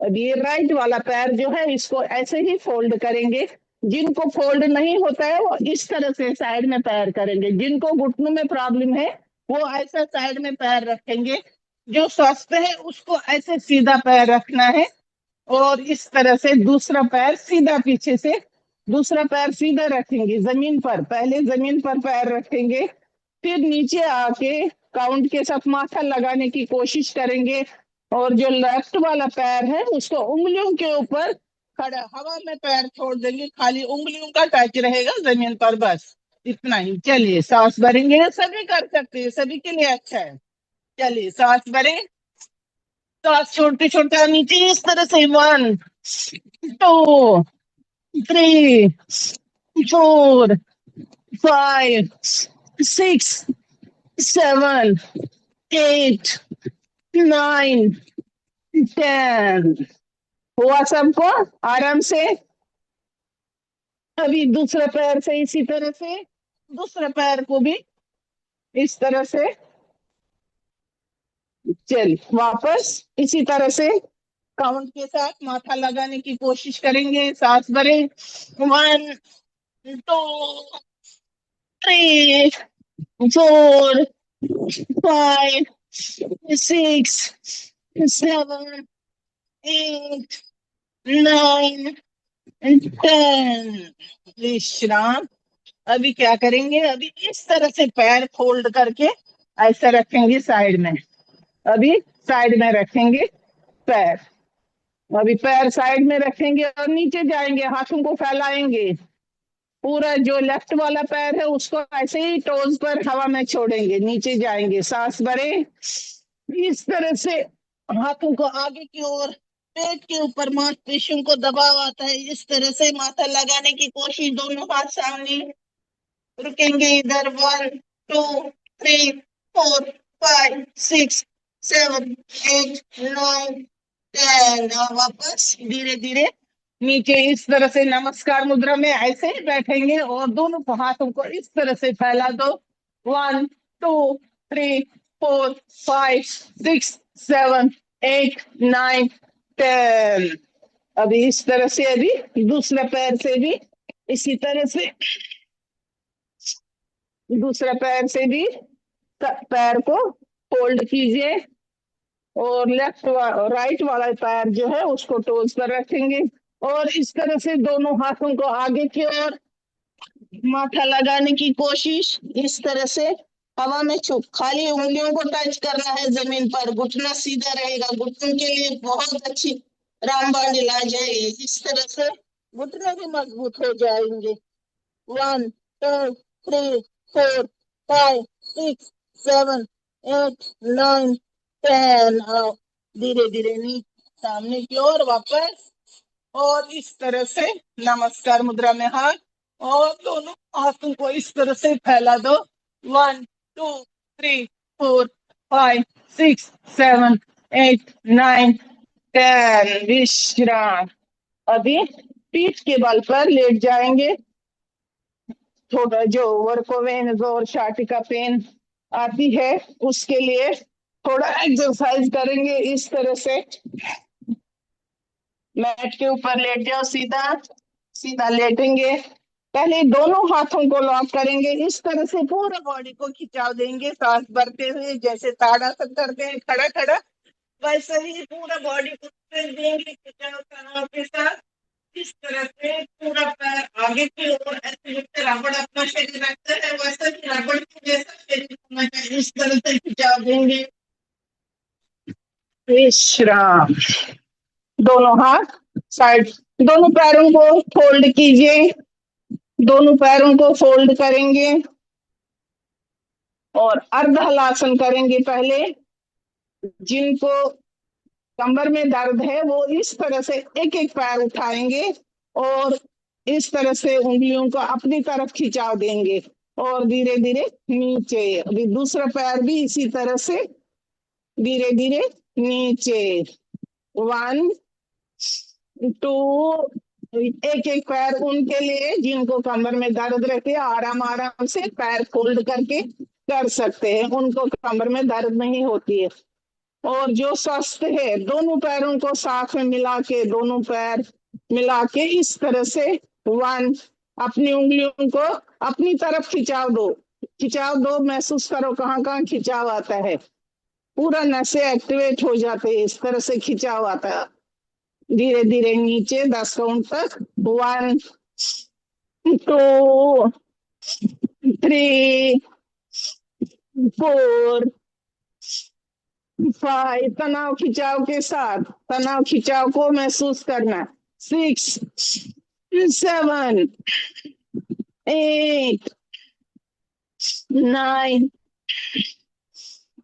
अब ये राइट वाला पैर जो है इसको ऐसे ही फोल्ड करेंगे। जिनको फोल्ड नहीं होता है वो इस तरह से साइड में पैर करेंगे। जिनको घुटनों में प्रॉब्लम है वो ऐसा साइड में पैर रखेंगे। जो स्वस्थ है उसको ऐसे सीधा पैर रखना है और इस तरह से दूसरा पैर सीधा पीछे से, दूसरा पैर सीधा रखेंगे जमीन पर। पहले जमीन पर पैर रखेंगे, फिर नीचे आके काउंट के साथ माथा लगाने की कोशिश करेंगे। और जो लेफ्ट वाला पैर है उसको उंगलियों के ऊपर खड़ा हवा में पैर छोड़ देंगे, खाली उंगलियों का टच रहेगा जमीन पर बस। इतना ही। चलिए सांस भरेंगे, सभी कर सकते हैं, सभी के लिए अच्छा है। चलिए सांस भरें, सांस छोड़ते छोड़ते नीचे इस तरह से। 1 2 3 4 5 6 7 8 9 10। हुआ सबको? आराम से। अभी दूसरे पैर से इसी तरह से, दूसरे पैर को भी इस तरह से। चल वापस इसी तरह से काउंट के साथ माथा लगाने की कोशिश करेंगे। सांस भरें। 1 2 3 4 5 6 7 8 9 10। विश्राम। अभी क्या करेंगे? अभी इस तरह से पैर फोल्ड करके ऐसा रखेंगे साइड में। अभी साइड में रखेंगे पैर। अभी पैर साइड में रखेंगे और नीचे जाएंगे, हाथों को फैलाएंगे। पूरा जो लेफ्ट वाला पैर है उसको ऐसे ही टोज पर हवा में छोड़ेंगे, नीचे जाएंगे। सांस भरें इस तरह से, हाथों को आगे की ओर, पेट के ऊपर मांसपेशियों को दबाव आता है, इस तरह से माथा लगाने की कोशिश। दोनों हाथ सामने, रुकेंगे इधर। 1 2 3 4 5 6 7 8 9 10। वापस धीरे धीरे नीचे इस तरह से नमस्कार मुद्रा में ऐसे ही बैठेंगे और दोनों हाथों को इस तरह से फैला दो। 1 2 3 4 5 6 7 8 9 10। अभी इस तरह से, अभी दूसरे पैर से भी इसी तरह से, दूसरे पैर से भी पैर को फोल्ड कीजिए और लेफ्ट राइट वाला पैर जो है उसको टोज पर रखेंगे और इस तरह से दोनों हाथों को आगे की ओर माथा लगाने की कोशिश। इस तरह से हवा में छुप, खाली उंगलियों को टच करना है जमीन पर। घुटना सीधा रहेगा, घुटनों के लिए बहुत अच्छी रामबाण इलाज है। इस तरह से घुटने भी मजबूत हो जाएंगे। 1 2 3 4 5 6 7 8 9 10। आओ धीरे धीरे नीचे सामने की ओर वापस और इस तरह से नमस्कार मुद्रा में हाथ और दोनों हाथों को इस तरह से फैला दो। 1 2 3 4 5 6 7 8 9 10। विश्राम। अभी पीठ के बल पर लेट जाएंगे। थोड़ा जो वर्कोवेन और शाटिका पेन आती है उसके लिए थोड़ा एक्सरसाइज करेंगे। इस तरह से मैट के ऊपर लेट जाओ, सीधा सीधा लेटेंगे। पहले दोनों हाथों को लॉक करेंगे, इस तरह से पूरा बॉडी को खिंचाव देंगे सांस भरते हुए। जैसे ताड़ासन करते हैं खड़ा खड़ा, वैसे ही पूरा बॉडी को देंगे खिंचाव तनाव के साथ। इस तरह से पूरा पैर आगे की ओर, ऐसे जैसे रबड़ अपना शरीर रखता है वैसा ही रबड़ के जैसा शरीर होना चाहिए। इस तरह से खिंचाव देंगे। विश्राम। दोनों हाथ साइड, दोनों पैरों को फोल्ड कीजिए। दोनों पैरों को फोल्ड करेंगे और अर्ध हलासन करेंगे। पहले जिनको कमर में दर्द है वो इस तरह से एक एक पैर उठाएंगे और इस तरह से उंगलियों को अपनी तरफ खिंचाव देंगे और धीरे धीरे नीचे। अभी दूसरा पैर भी इसी तरह से धीरे धीरे नीचे। 1 2। एक एक पैर उनके लिए जिनको कमर में दर्द रहती है, आराम आराम से पैर फोल्ड करके कर सकते हैं, उनको कमर में दर्द नहीं होती है। और जो स्वस्थ है दोनों पैरों को साथ में मिला के, दोनों पैर मिला के इस तरह से 1। अपनी उंगलियों को अपनी तरफ खिंचाव दो, खिंचाव दो, महसूस करो कहाँ कहाँ खिंचाव आता है। पूरा नसें एक्टिवेट हो जाते हैं, इस तरह से खिंचाव आता है। धीरे धीरे नीचे 10 काउंट तक। 1 2 3 4 5। तनाव खिंचाव के साथ, तनाव खिंचाव को महसूस करना। 6 7 8 9,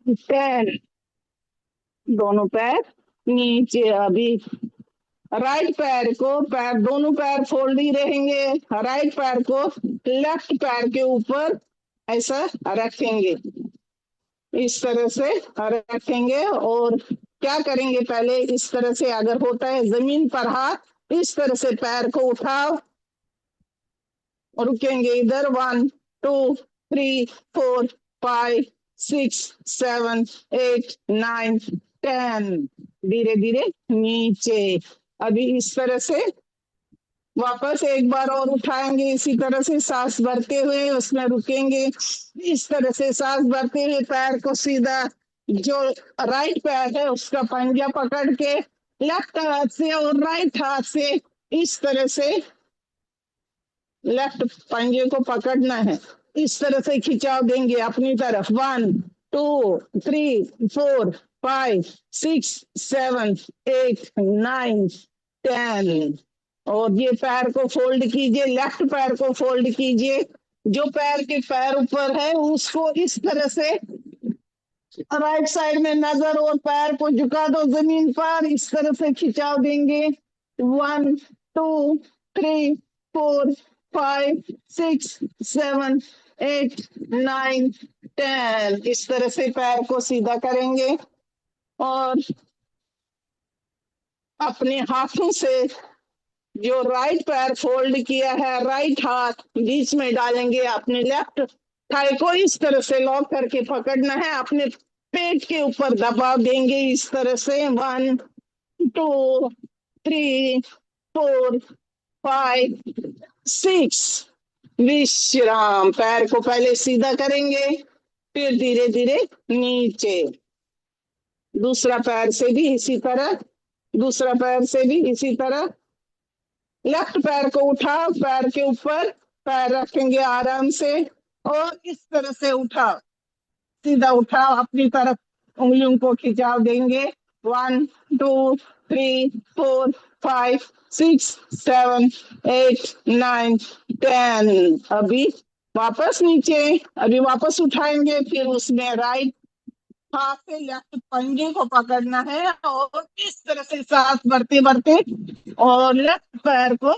10। दोनों पैर नीचे। अभी राइट पैर को, दोनों पैर फोल्ड ही रहेंगे। राइट पैर को लेफ्ट पैर के ऊपर ऐसा रखेंगे, इस तरह से रखेंगे। और क्या करेंगे, पहले इस तरह से अगर होता है जमीन पर हाथ, इस तरह से पैर को उठाओ, रुकेंगे इधर। 1 2 3 4 5 6 7 8 9 10। धीरे धीरे नीचे। अभी इस तरह से वापस एक बार और उठाएंगे, इसी तरह से सांस भरते हुए उसमें रुकेंगे। इस तरह से सांस भरते हुए पैर को सीधा, जो राइट पैर है उसका पंजा पकड़ के लेफ्ट हाथ से और राइट हाथ से इस तरह से लेफ्ट पंजे को पकड़ना है, इस तरह से खिंचाव देंगे अपनी तरफ। 1 2 3 4 5 6 7 8 9 10। और ये पैर को फोल्ड कीजिए, लेफ्ट पैर को फोल्ड कीजिए। जो पैर के पैर ऊपर है उसको इस तरह से राइट साइड में नजर और पैर को झुका दो जमीन पर, इस तरह से खिंचाव देंगे। 1 2 3 4 5 6 7 8 9 10। इस तरह से पैर को सीधा करेंगे और अपने हाथों से जो राइट पैर फोल्ड किया है, राइट हाथ बीच में डालेंगे। अपने लेफ्ट थाई को इस तरह से लॉक करके पकड़ना है, अपने पेट के ऊपर दबाव देंगे इस तरह से। 1 2 3 4 5 6। विश्राम। पैर को पहले सीधा करेंगे, फिर धीरे धीरे नीचे। दूसरा पैर से भी इसी तरह, दूसरा पैर से भी इसी तरह। लेफ्ट पैर को उठाओ, पैर के ऊपर पैर रखेंगे आराम से और इस तरह से उठाओ, सीधा उठाओ, अपनी तरफ उंगलियों को खिंचाव देंगे। 1 2 3 4 5 6 7 8 9 10। अभी वापस नीचे। अभी वापस उठाएंगे, फिर उसमें राइट हाथ से लेफ्ट पंजे को पकड़ना है और इस तरह से सांस भरते भरते और लेफ्ट पैर को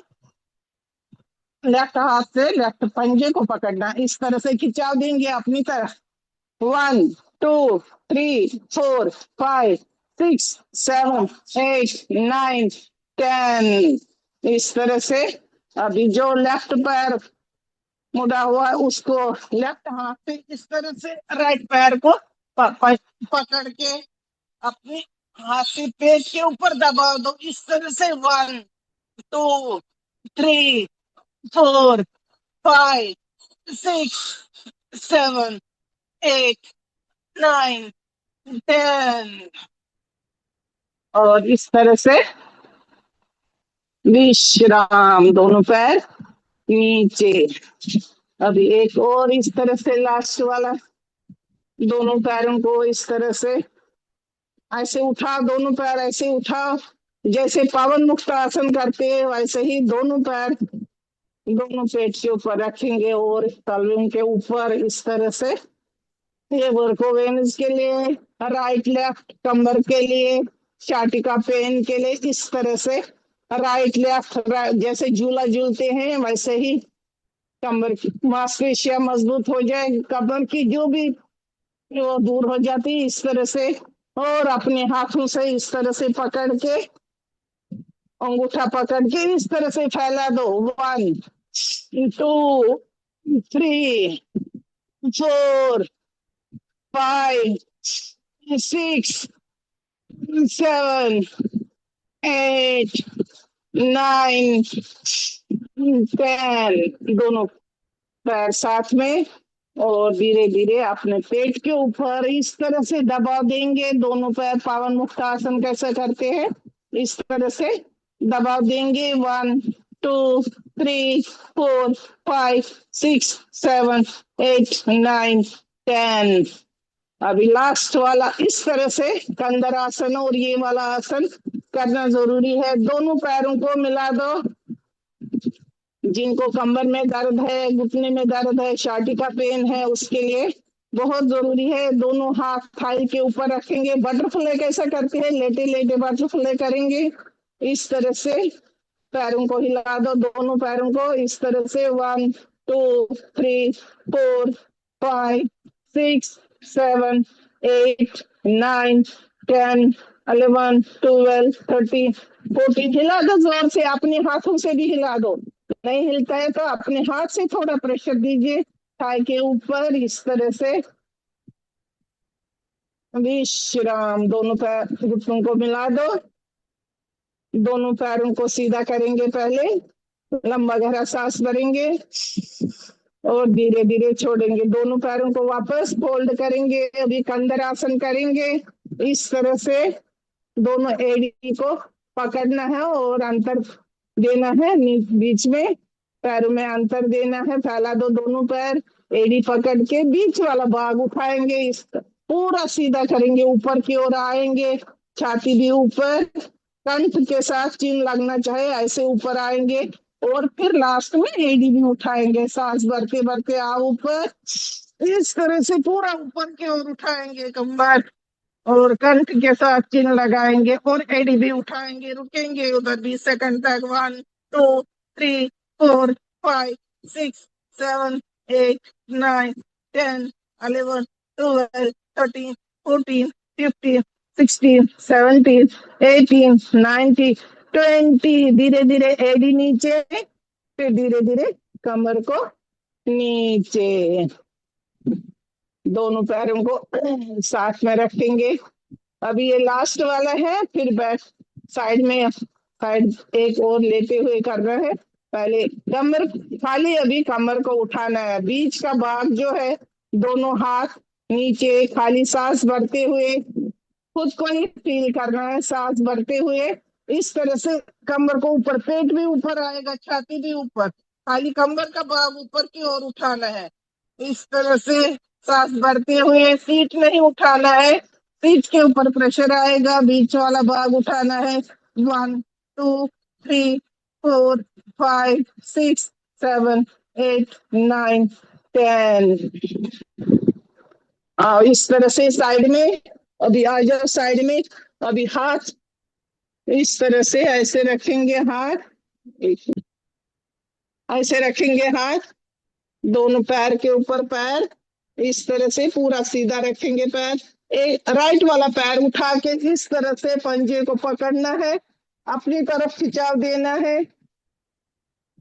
लेफ्ट हाथ से लेफ्ट पंजे को पकड़ना, इस तरह से खिंचाव देंगे अपनी तरफ। 1 2 3 4 5 6 7 8 9 10। इस तरह से। अभी जो लेफ्ट पैर मुड़ा हुआ है उसको लेफ्ट हाथ से इस तरह से राइट पैर को पकड़ के अपने हाथ से पेट के ऊपर दबा दो, इस तरह से। 1 2 3 4 5 6 7 8 9 10। और इस तरह से विश्राम। दोनों पैर नीचे। अभी एक और इस तरह से लास्ट वाला। दोनों पैरों को इस तरह से ऐसे उठाओ, दोनों पैर ऐसे उठाओ, जैसे पावन मुक्त आसन करते हैं वैसे ही दोनों पैर दोनों पेट के ऊपर रखेंगे और तलवों के ऊपर इस तरह से। ये वर्कोवेन्स के लिए, राइट लेफ्ट कमर के लिए, शाटिका पेन के लिए इस तरह से राइट लेफ्ट जैसे झूला झूलते हैं वैसे ही कमर की मांसपेशियां मजबूत हो जाए, कमर की जो भी वो दूर हो जाती है इस तरह से। और अपने हाथों से इस तरह से पकड़ के, अंगूठा पकड़ के इस तरह से फैला दो। 1 2 3 4 5 6 7 8 9 10। दोनों पैर साथ में और धीरे धीरे अपने पेट के ऊपर इस तरह से दबाव देंगे। दोनों पैर पावन मुक्त आसन कैसे करते हैं इस तरह से दबाव देंगे। 1 2 3 4 5 6 7 8 9 10। अभी लास्ट वाला इस तरह से कंदर आसन और ये वाला आसन करना जरूरी है। दोनों पैरों को मिला दो, जिनको कमर में दर्द है, घुटने में दर्द है, शार्टिका पेन है, उसके लिए बहुत जरूरी है। दोनों हाथ थाई के ऊपर रखेंगे। बटरफ्लाई कैसा करते हैं, लेटे लेटे बटरफ्लाई करेंगे। इस तरह से पैरों को हिला दो, दोनों पैरों को इस तरह से। 1 2 3 4 5 6 7 8 9 10 11 12 13 14। हिला दो जोर से, अपने हाथों से भी हिला दो। नहीं हिलता है तो अपने हाथ से थोड़ा प्रेशर दीजिए थाई के ऊपर, इस तरह से। विश्राम। दोनों पैर घुटनों को मिला दो, दोनों पैरों को सीधा करेंगे। पहले लंबा गहरा सांस भरेंगे और धीरे धीरे छोड़ेंगे। दोनों पैरों को वापस फोल्ड करेंगे। अभी कंधर आसन करेंगे। इस तरह से दोनों एड़ी को पकड़ना है और अंतर देना है बीच में। पैरों में अंतर देना है। फैला दो दोनों पैर, एड़ी पकड़ के बीच वाला भाग उठाएंगे। इस पूरा सीधा करेंगे, ऊपर की ओर आएंगे। छाती भी ऊपर, कंठ के साथ चिन्ह लगना चाहे ऐसे ऊपर आएंगे। और फिर लास्ट में एडी भी उठाएंगे। सांस भरते भरते आओ ऊपर, इस तरह से पूरा ऊपर की ओर उठाएंगे कमर, और कंठ के साथ चिन्ह लगाएंगे और एडी भी उठाएंगे। रुकेंगे उधर 20 सेकंड तक। 1 2 3 4 5 6 7 8 9 10 11 12 13 14 15 16 17 18 19 20। धीरे धीरे एडी नीचे, फिर धीरे धीरे कमर को नीचे। दोनों पैरों को साथ में रखेंगे। अभी ये लास्ट वाला है, फिर बैक साइड में साइड एक और लेते हुए करना है। पहले कमर खाली, अभी कमर को उठाना है। बीच का भाग जो है, दोनों हाथ नीचे, खाली सांस भरते हुए खुद को ही फील करना है। सांस भरते हुए इस तरह से कमर को ऊपर, पेट भी ऊपर आएगा, छाती भी ऊपर, खाली कमर का भाग ऊपर की ओर उठाना है। इस तरह से सांस भरते हुए सीट नहीं उठाना है, सीट के ऊपर प्रेशर आएगा। बीच वाला भाग उठाना है। 1 2 3 4 5 6 7 8 9 10। इस तरह से साइड में। अभी आ जाओ साइड में। अभी हाथ इस तरह से ऐसे रखेंगे, हाथ ऐसे रखेंगे, हाथ दोनों पैर के ऊपर पैर इस तरह से पूरा सीधा रखेंगे। पैर राइट वाला पैर उठा के इस तरह से पंजे को पकड़ना है, अपनी तरफ खिंचाव देना है।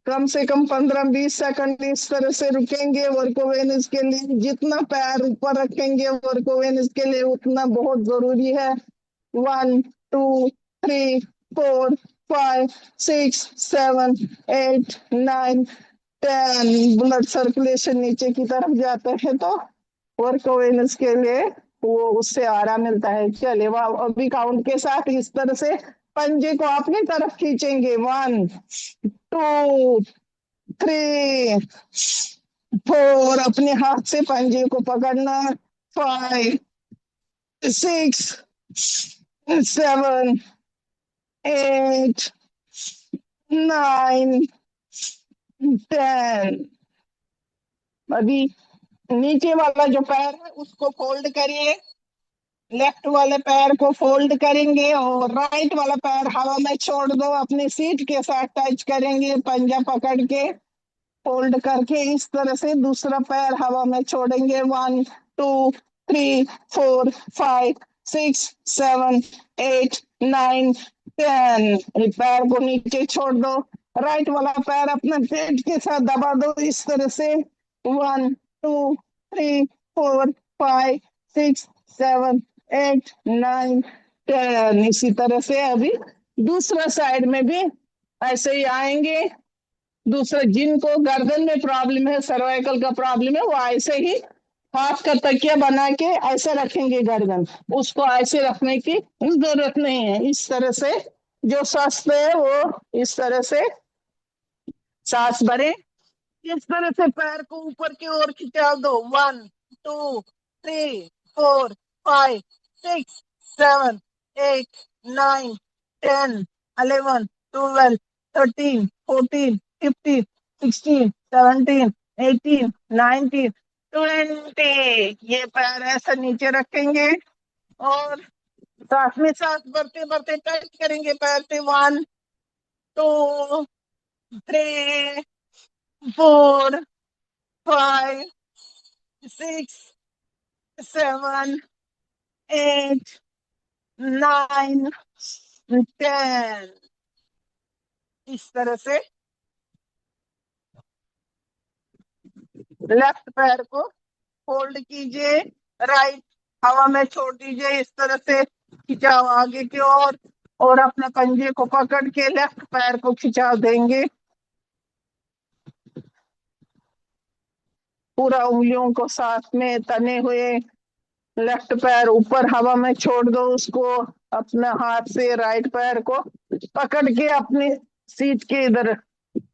कम से कम 15-20 सेकंड इस तरह से रुकेंगे। वर्कोवेनस के लिए जितना पैर ऊपर रखेंगे वर्कोवेनस के लिए उतना बहुत जरूरी है। 1 2 3 4 5 6 7 8 9 10। ब्लड सर्कुलेशन नीचे की तरफ जाता है तो वर्कोवेनस के लिए वो उससे आराम मिलता है। चलिए अभी काउंट के साथ इस तरह से पंजे को अपनी तरफ खींचेंगे। 1 2 3 4। अपने हाथ से पंजे को पकड़ना। 5 6 7 8 9 10। अभी नीचे वाला जो पैर है उसको फोल्ड करिए। लेफ्ट वाले पैर को फोल्ड करेंगे और राइट वाला पैर हवा में छोड़ दो। अपनी सीट के साथ टच करेंगे, पंजा पकड़ के फोल्ड करके इस तरह से दूसरा पैर हवा में छोड़ेंगे। 1 2 3 4 5 6 7 8 9 10। पैर को नीचे छोड़ दो। राइट वाला पैर अपने पेट के साथ दबा दो इस तरह से। 1 2 3 4 5 6 7 8 9 10। इसी तरह से अभी दूसरा साइड में भी ऐसे ही आएंगे। दूसरा, जिनको गर्दन में प्रॉब्लम है, सर्वाइकल का प्रॉब्लम है, वो ऐसे ही हाथ का तकिया बना के ऐसे रखेंगे गर्दन। उसको ऐसे रखने की जरूरत नहीं है। इस तरह से जो स्वस्थ है वो इस तरह से सांस भरे। इस तरह से पैर को ऊपर की ओर खिंचा दो। 1 2 3 4 5 6 7 8 9 10 11 12 13 14 15 16, 17, 18, 19, 20। ये पैर ऐसा नीचे रखेंगे और साथ में साथ बढ़ते बढ़ते टच करेंगे पैर पे। 1, 2, 3, 4, 5, 6, 7, 8, 9, 10। इस तरह से लेफ्ट पैर को होल्ड कीजिए, राइट हवा में छोड़ दीजिए, इस तरह से खिंचाव आगे की ओर, और अपने पंजे को पकड़ के लेफ्ट पैर को खिंचा देंगे। पूरा उंगलियों को साथ में तने हुए लेफ्ट पैर ऊपर हवा में छोड़ दो, उसको अपने हाथ से राइट पैर को पकड़ के अपनी सीट के इधर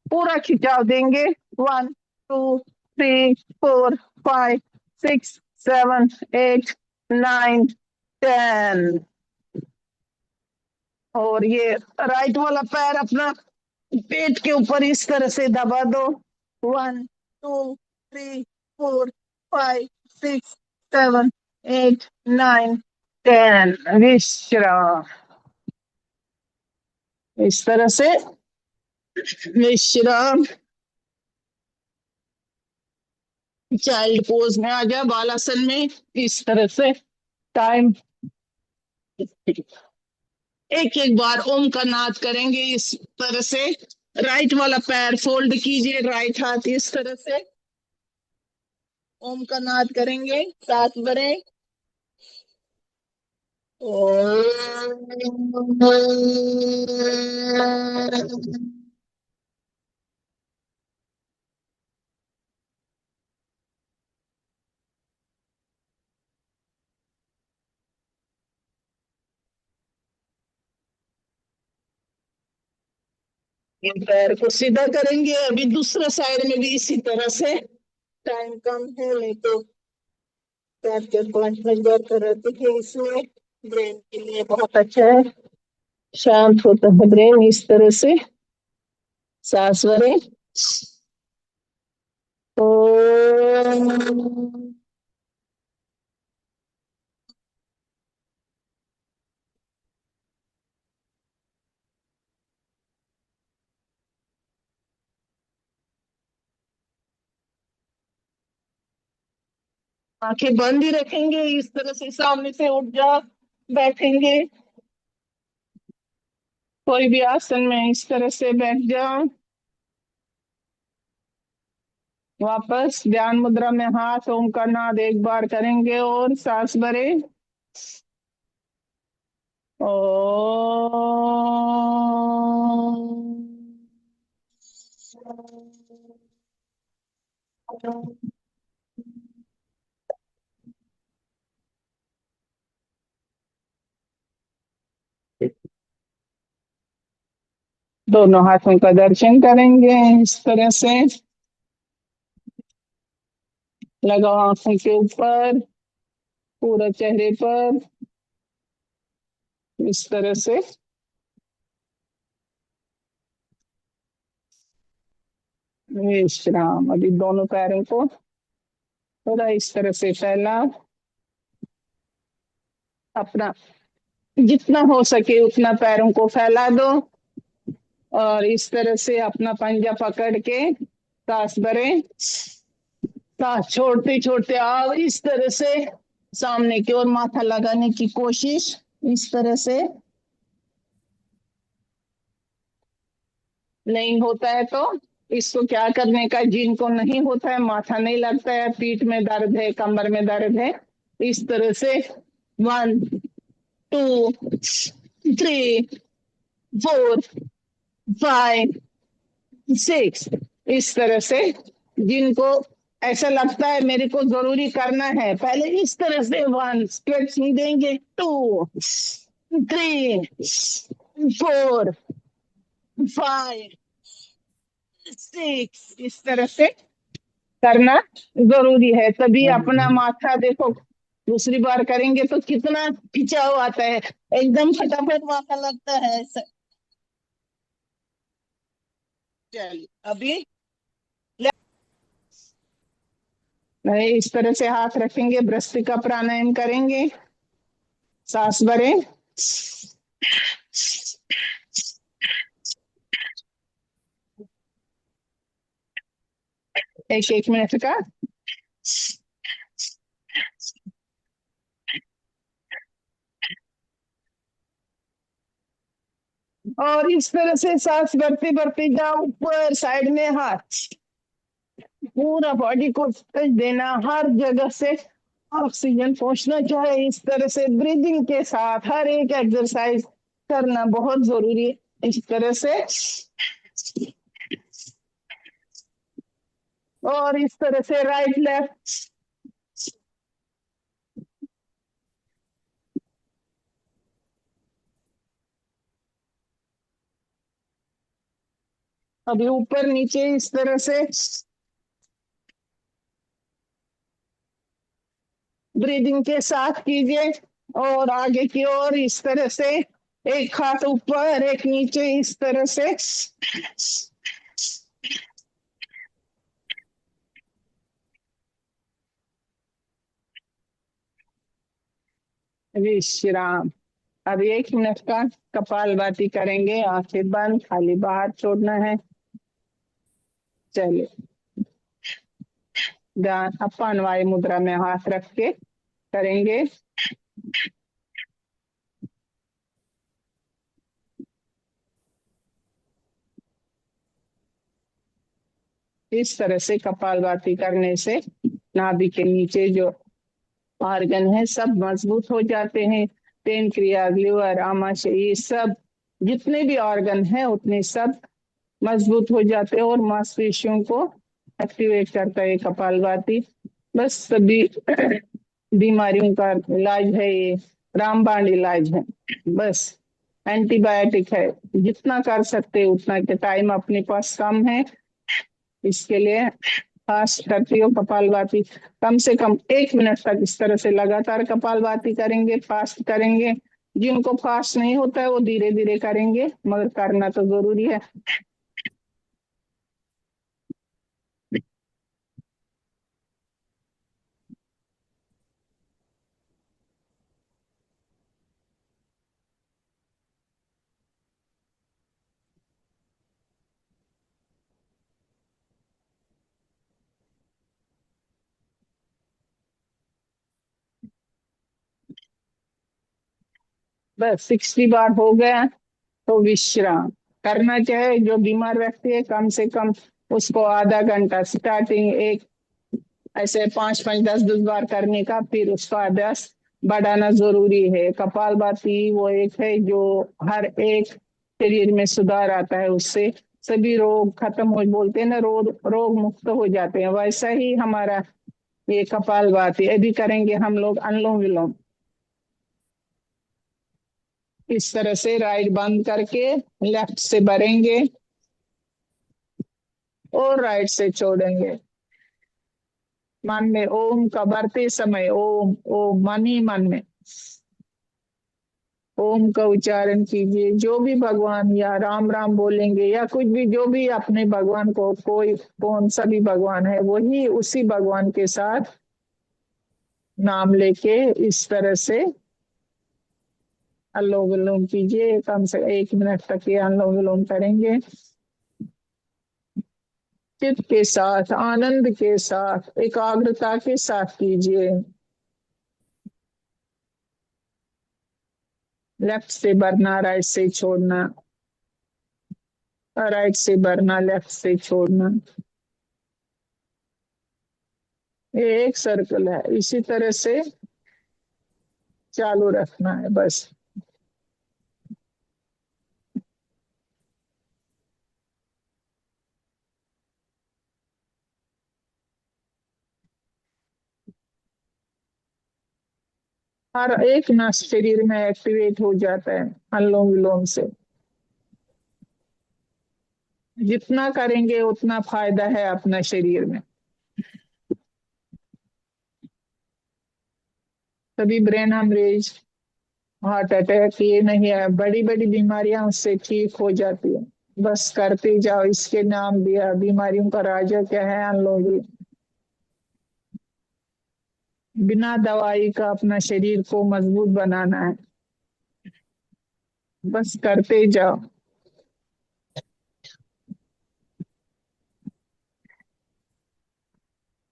पूरा खिंचाव देंगे। 1, 2, 3, 4, 5, 6, 7, 8, 9, 10। और ये राइट वाला पैर अपना पेट के ऊपर इस तरह से दबा दो। 1, 2, 3, 4, 5, 6, 7, 8, 9, 10। विश्राम। इस तरह से विश्राम। चाइल्ड पोज में आ जाए, बालासन में। इस तरह से टाइम एक एक बार ओम का नाद करेंगे। इस तरह से राइट वाला पैर फोल्ड कीजिए, राइट हाथ इस तरह से ओम का नाद करेंगे। 7 बड़े इन पैर को सीधा करेंगे। अभी दूसरा साइड में भी इसी तरह से। टाइम कम है, नहीं तो 4-4, 5 बार कराते हैं। इसमें ब्रेन के लिए बहुत अच्छा है, शांत होता है ब्रेन। इस तरह से सांस भरें। आंखें बंद ही रखेंगे। इस तरह से सामने से उठ जा बैठेंगे। कोई भी आसन में इस तरह से बैठ जाओ। वापस ध्यान मुद्रा में हाथ, ओम का नाद एक बार करेंगे और सांस भरे। ओ दोनों हाथों का दर्शन करेंगे। इस तरह से लगाओ आंखों के ऊपर, पूरे चेहरे पर। इस तरह से विश्राम। अभी दोनों पैरों को थोड़ा इस तरह से फैला, अपना जितना हो सके उतना पैरों को फैला दो, और इस तरह से अपना पंजा पकड़ के सांस भरें। सांस छोड़ते छोड़ते आओ इस तरह से सामने की ओर माथा लगाने की कोशिश। इस तरह से नहीं होता है तो इसको क्या करने का, जिनको नहीं होता है, माथा नहीं लगता है, पीठ में दर्द है, कमर में दर्द है, इस तरह से 1, 2, 3, 4, 5, 6। इस तरह से जिनको ऐसा लगता है मेरे को जरूरी करना है, पहले इस तरह से 1 स्ट्रेचिंग देंगे, 2, 3, 4, 5, 6। इस तरह से करना जरूरी है, तभी अपना माथा देखो। दूसरी बार करेंगे तो कितना खिंचाव आता है, एकदम फटाफट माथा लगता है ऐसा। चलिए अभी नहीं, इस तरह से हाथ रखेंगे, भ्रस्त्रिका प्राणायाम करेंगे। सांस भरें, एक एक मिनट का। और इस तरह से सांस भरते भरते जाओ, ऊपर साइड में हाथ, पूरा बॉडी को टच देना, हर जगह से ऑक्सीजन पहुंचना चाहिए। इस तरह से ब्रीदिंग के साथ हर एक एक्सरसाइज करना बहुत जरूरी है। इस तरह से, और इस तरह से राइट लेफ्ट। अभी ऊपर नीचे इस तरह से ब्रीदिंग के साथ कीजिए। और आगे की ओर इस तरह से, एक हाथ ऊपर एक नीचे, इस तरह से। विश्राम। अब 1 मिनट का कपालभाति करेंगे, आंखें बंद, खाली बाहर छोड़ना है। चलिए, ध्यान अपान वायु मुद्रा में हाथ रख के करेंगे। इस तरह से कपालभाति करने से नाभि के नीचे जो ऑर्गन है सब मजबूत हो जाते हैं। पेनक्रियाज, लिवर, आमाशय, ये सब जितने भी ऑर्गन है उतने सब मजबूत हो जाते हैं और मांसपेशियों को एक्टिवेट करता है कपालभाति। बस सभी बीमारियों का इलाज है ये, रामबाण इलाज है। बस एंटीबायोटिक है, जितना कर सकते उतना के टाइम अपने पास कम है, इसके लिए फास्ट करती हो कपालभाति। कम से कम 1 मिनट तक इस तरह से लगातार कपालभाति करेंगे, फास्ट करेंगे। जिनको फास्ट नहीं होता है वो धीरे धीरे करेंगे, मगर करना तो जरूरी है। बस 60 बार हो गया तो विश्राम करना चाहिए। जो बीमार व्यक्ति है कम से कम उसको आधा घंटा स्टार्टिंग एक ऐसे 5-5, 10-10 बार करने का, फिर उसका अभ्यास बढ़ाना जरूरी है। कपालभाति वो एक है जो हर एक शरीर में सुधार आता है, उससे सभी रोग खत्म हो, बोलते हैं ना, रोग मुक्त हो जाते हैं। वैसा ही हमारा ये कपालभाति अभी करेंगे हम लोग अनुलोम विलोम। इस तरह से राइट बंद करके लेफ्ट से भरेंगे और राइट से छोड़ेंगे। मन में ओम का भरते समय ओम ओम मन ही मन में ओम का उच्चारण कीजिए। जो भी भगवान या राम राम बोलेंगे या कुछ भी, जो भी अपने भगवान को, कोई कौन सा भी भगवान है वही उसी भगवान के साथ नाम लेके इस तरह से अनुलोम विलोम कीजिए। कम से 1 मिनट तक ये अनुलोम विलोम करेंगे। चित्त के साथ, आनंद के साथ, एकाग्रता के साथ कीजिए। लेफ्ट से भरना, राइट से छोड़ना, राइट से भरना, लेफ्ट से छोड़ना। ये एक सर्कल है, इसी तरह से चालू रखना है बस। हर एक नस शरीर में एक्टिवेट हो जाता है अनुलोम विलोम से। जितना करेंगे उतना फायदा है अपना शरीर में। तभी ब्रेन हेमरेज, हार्ट अटैक ये नहीं है, बड़ी बड़ी बीमारियां उससे ठीक हो जाती है। बस करते जाओ। इसके नाम दिया बीमारियों का राजा क्या है, अनुलोम विलोम। बिना दवाई का अपना शरीर को मजबूत बनाना है, बस करते जाओ।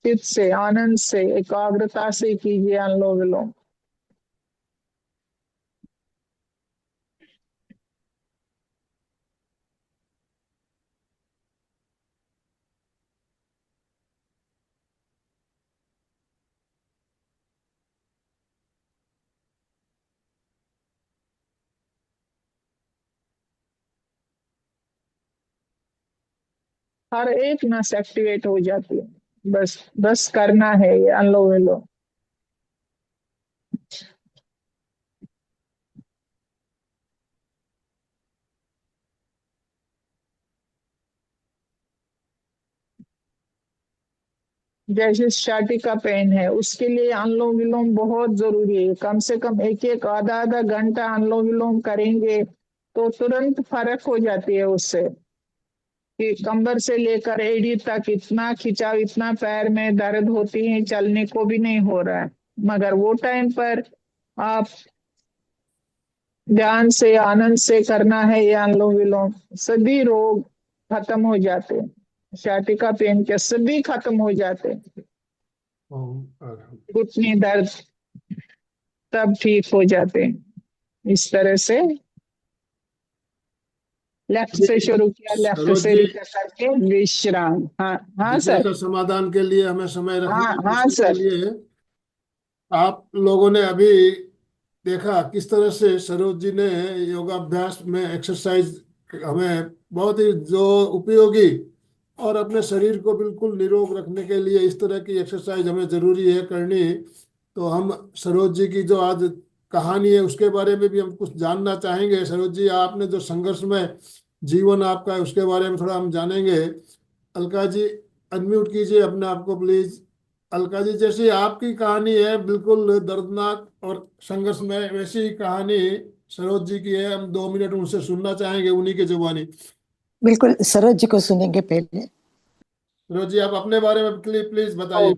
चित्त से, आनंद से, एकाग्रता से कीजिए अनुलोम विलोम। हर एक नस एक्टिवेट हो जाती है, बस बस करना है ये अनुलोम विलोम। जैसे छाती का पेन है, उसके लिए अनुलोम विलोम बहुत जरूरी है। कम से कम एक एक आधा आधा घंटा अनुलोम विलोम करेंगे तो तुरंत फर्क हो जाती है उससे। कि कमर से लेकर एड़ी तक इतना खिंचाव, इतना पैर में दर्द होती है, चलने को भी नहीं हो रहा है। मगर वो टाइम पर आप ध्यान से, आनंद से करना है ये अनुलोम विलोम, सभी रोग खत्म हो जाते हैं। छाती का पेन के सभी खत्म हो जाते हैं। ओम अरहम। घुटने दर्द सब ठीक हो जाते हैं। इस तरह से लेफ्ट से शुरू किया, लेफ्ट सरोज से जी, रिका करके विश्राम। हाँ हाँ विषय सर। का समाधान के लिए हमें समय रखने हाँ की हाँ कोशिश के सर। लिए आप लोगों ने अभी देखा किस तरह से सरोज जी ने योगाभ्यास में एक्सरसाइज हमें बहुत ही जो उपयोगी और अपने शरीर को बिल्कुल निरोग रखने के लिए इस तरह की एक्सरसाइज हमें जरूरी है करनी। तो हम सरोज जी की जो आज कहानी है उसके बारे में भी हम कुछ जानना चाहेंगे। सरोज जी, आपने जो संघर्ष में जीवन आपका है उसके बारे में थोड़ा हम जानेंगे। अलका जी, अनम्यूट कीजिए अपने आप को प्लीज। अलका जी, जैसी आपकी कहानी है बिल्कुल दर्दनाक और संघर्ष में, वैसी ही कहानी सरोज जी की है। हम 2 मिनट उनसे सुनना चाहेंगे, उन्हीं की जुबानी। बिल्कुल, सरोज जी को सुनेंगे पहले। सरोज जी, आप अपने बारे में प्लीज प्लीज बताइए। ओम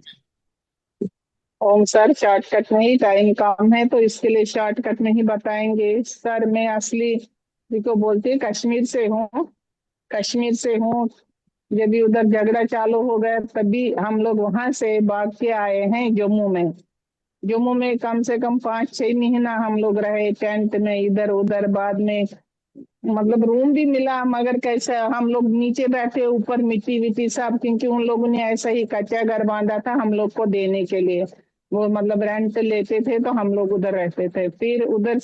ओम सर, शॉर्टकट नहीं, टाइम कम है तो इसके लिए शॉर्टकट नहीं बताएंगे सर। मैं असली जी को बोलती हूँ, कश्मीर से हूँ। कश्मीर से हूँ। जब भी उधर झगड़ा चालू हो गया तभी हम लोग वहां से भाग के आए हैं जम्मू में। जम्मू में कम से कम 5-6 महीना हम लोग रहे टेंट में, इधर उधर। बाद में मतलब रूम भी मिला, मगर कैसे हम लोग नीचे बैठे, ऊपर मिट्टी विट्टी सब, क्योंकि उन लोगों ने ऐसा ही कच्चा घर बांधा था हम लोग को देने के लिए। वो मतलब रेंट लेते थे तो हम लोग उधर रहते थे। फिर उधर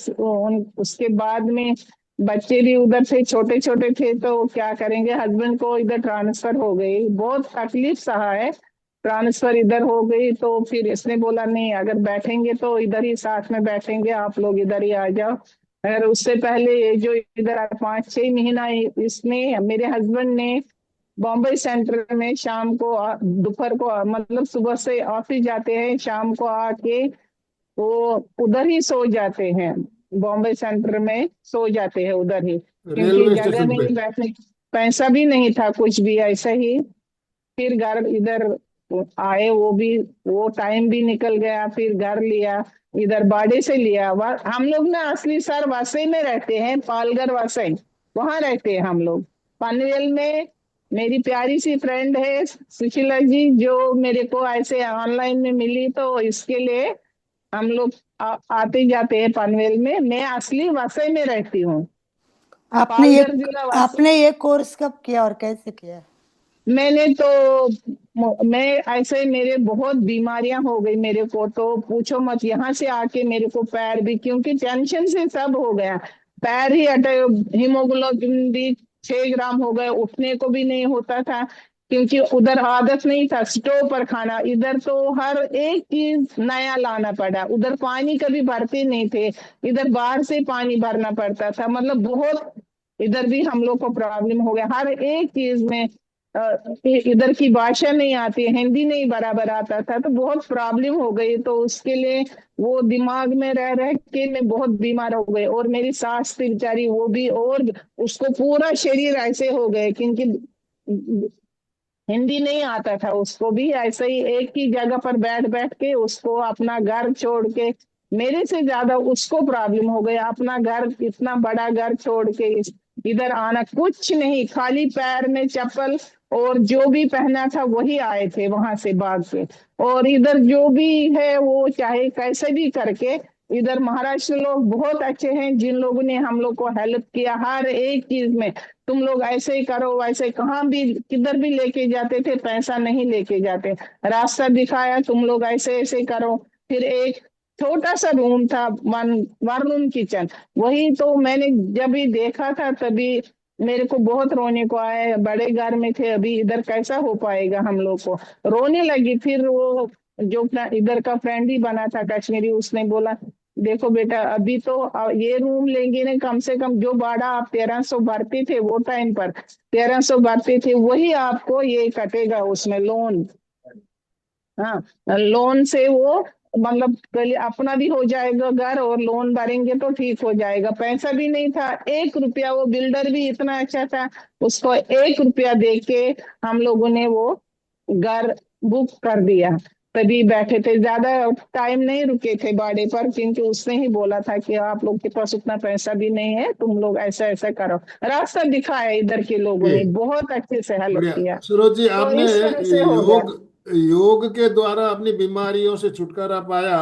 उसके बाद में बच्चे भी उधर से छोटे छोटे थे तो क्या करेंगे, हस्बैंड को इधर ट्रांसफर हो गई। बहुत तकलीफ सहा है, ट्रांसफर इधर हो गई। तो फिर इसने बोला नहीं, अगर बैठेंगे तो इधर ही साथ में बैठेंगे, आप लोग इधर ही आ जाओ। और उससे पहले ये जो इधर 5-6 महीना इसने, मेरे हस्बैंड ने बॉम्बे सेंटर में शाम को दोपहर को, मतलब सुबह से ऑफिस जाते हैं, शाम को आके वो उधर ही सो जाते हैं। बॉम्बे सेंटर में सो जाते हैं उधर ही, क्योंकि रेलवे जगह स्टेशन पे। नहीं बैठने, पैसा भी नहीं था कुछ भी, ऐसा ही। फिर घर इधर आए, वो भी वो टाइम भी निकल गया। फिर घर लिया, इधर बाड़े से लिया। हम लोग ना असली सर वसई में रहते हैं, पालघर वसई, वहां रहते हैं हम लोग। पनवेल में मेरी प्यारी सी फ्रेंड है सुशीला जी, जो मेरे को ऐसे ऑनलाइन में मिली, तो इसके लिए हम लोग आते जाते हैं पनवेल में। मैं असली वसई में रहती हूँ, आपने ये पालघर जिला वसई। आपने ये कोर्स कब किया और कैसे किया? मैंने तो, मैं ऐसे, मेरे बहुत बीमारियां हो गई मेरे को, तो पूछो मत। यहाँ से आके मेरे को पैर भी, क्योंकि टेंशन से सब हो गया, पैर ही हटे, हीमोग्लोबिन भी 6 ग्राम हो गए, उठने को भी नहीं होता था, क्योंकि उधर आदत नहीं था स्टोव पर खाना। इधर तो हर एक चीज नया लाना पड़ा। उधर पानी कभी भरते नहीं थे, इधर बाहर से पानी भरना पड़ता था। मतलब बहुत इधर भी हम लोग को प्रॉब्लम हो गया हर एक चीज में। इधर की भाषा नहीं आती, हिंदी नहीं बराबर आता था, तो बहुत प्रॉब्लम हो गई। तो उसके लिए वो दिमाग में रह रह के मैं बहुत बीमार हो गई। और मेरी सास थी बेचारी, वो भी, और उसको पूरा शरीर ऐसे हो गए, क्योंकि हिंदी नहीं आता था उसको भी, ऐसे ही एक ही जगह पर बैठ बैठ के उसको अपना घर छोड़ के, मेरे से ज्यादा उसको प्रॉब्लम हो गया, अपना घर, इतना बड़ा घर छोड़ के इधर आना, कुछ नहीं, खाली पैर में चप्पल, और जो भी पहना था वही आए थे वहां से भाग के। और इधर जो भी है वो चाहे कैसे भी करके, इधर महाराष्ट्र लोग बहुत अच्छे हैं, जिन लोगों ने हम लोग को हेल्प किया हर एक चीज में। तुम लोग ऐसे ही करो, वैसे, कहाँ भी किधर भी लेके जाते थे, पैसा नहीं लेके जाते, रास्ता दिखाया, तुम लोग ऐसे ऐसे करो। फिर एक छोटा सा रूम था, वन वन रूम किचन, वही तो मैंने जब भी देखा था तभी मेरे को बहुत रोने को आया, बड़े घर में थे, अभी इधर कैसा हो पाएगा हम लोग को, रोने लगी। फिर वो जो इधर का फ्रेंड ही बना था कश्मीरी, उसने बोला देखो बेटा, अभी तो ये रूम लेंगे ना, कम से कम जो भाड़ा आप 1300 भरते थे वो टाइम पर, 1300 भरते थे, वही आपको ये कटेगा उसमें लोन। हाँ, लोन से वो मतलब पहले अपना भी हो जाएगा घर, और लोन भरेंगे तो ठीक हो जाएगा। पैसा भी नहीं था 1 रुपया, वो बिल्डर भी इतना अच्छा था, उसको 1 रुपया दे के हम लोगों ने वो घर बुक कर दिया। तभी बैठे थे, ज्यादा टाइम नहीं रुके थे भाड़े पर, क्योंकि उसने ही बोला था कि आप लोग के पास उतना पैसा भी नहीं है, तुम लोग ऐसा ऐसा करो, रास्ता दिखाया, इधर के लोगों जी, ने बहुत अच्छे से हेल्प बढ़िया। किया। सरोज जी, तो आपने इस तरह से हो गया। योग योग के द्वारा अपनी बीमारियों से छुटकारा पाया।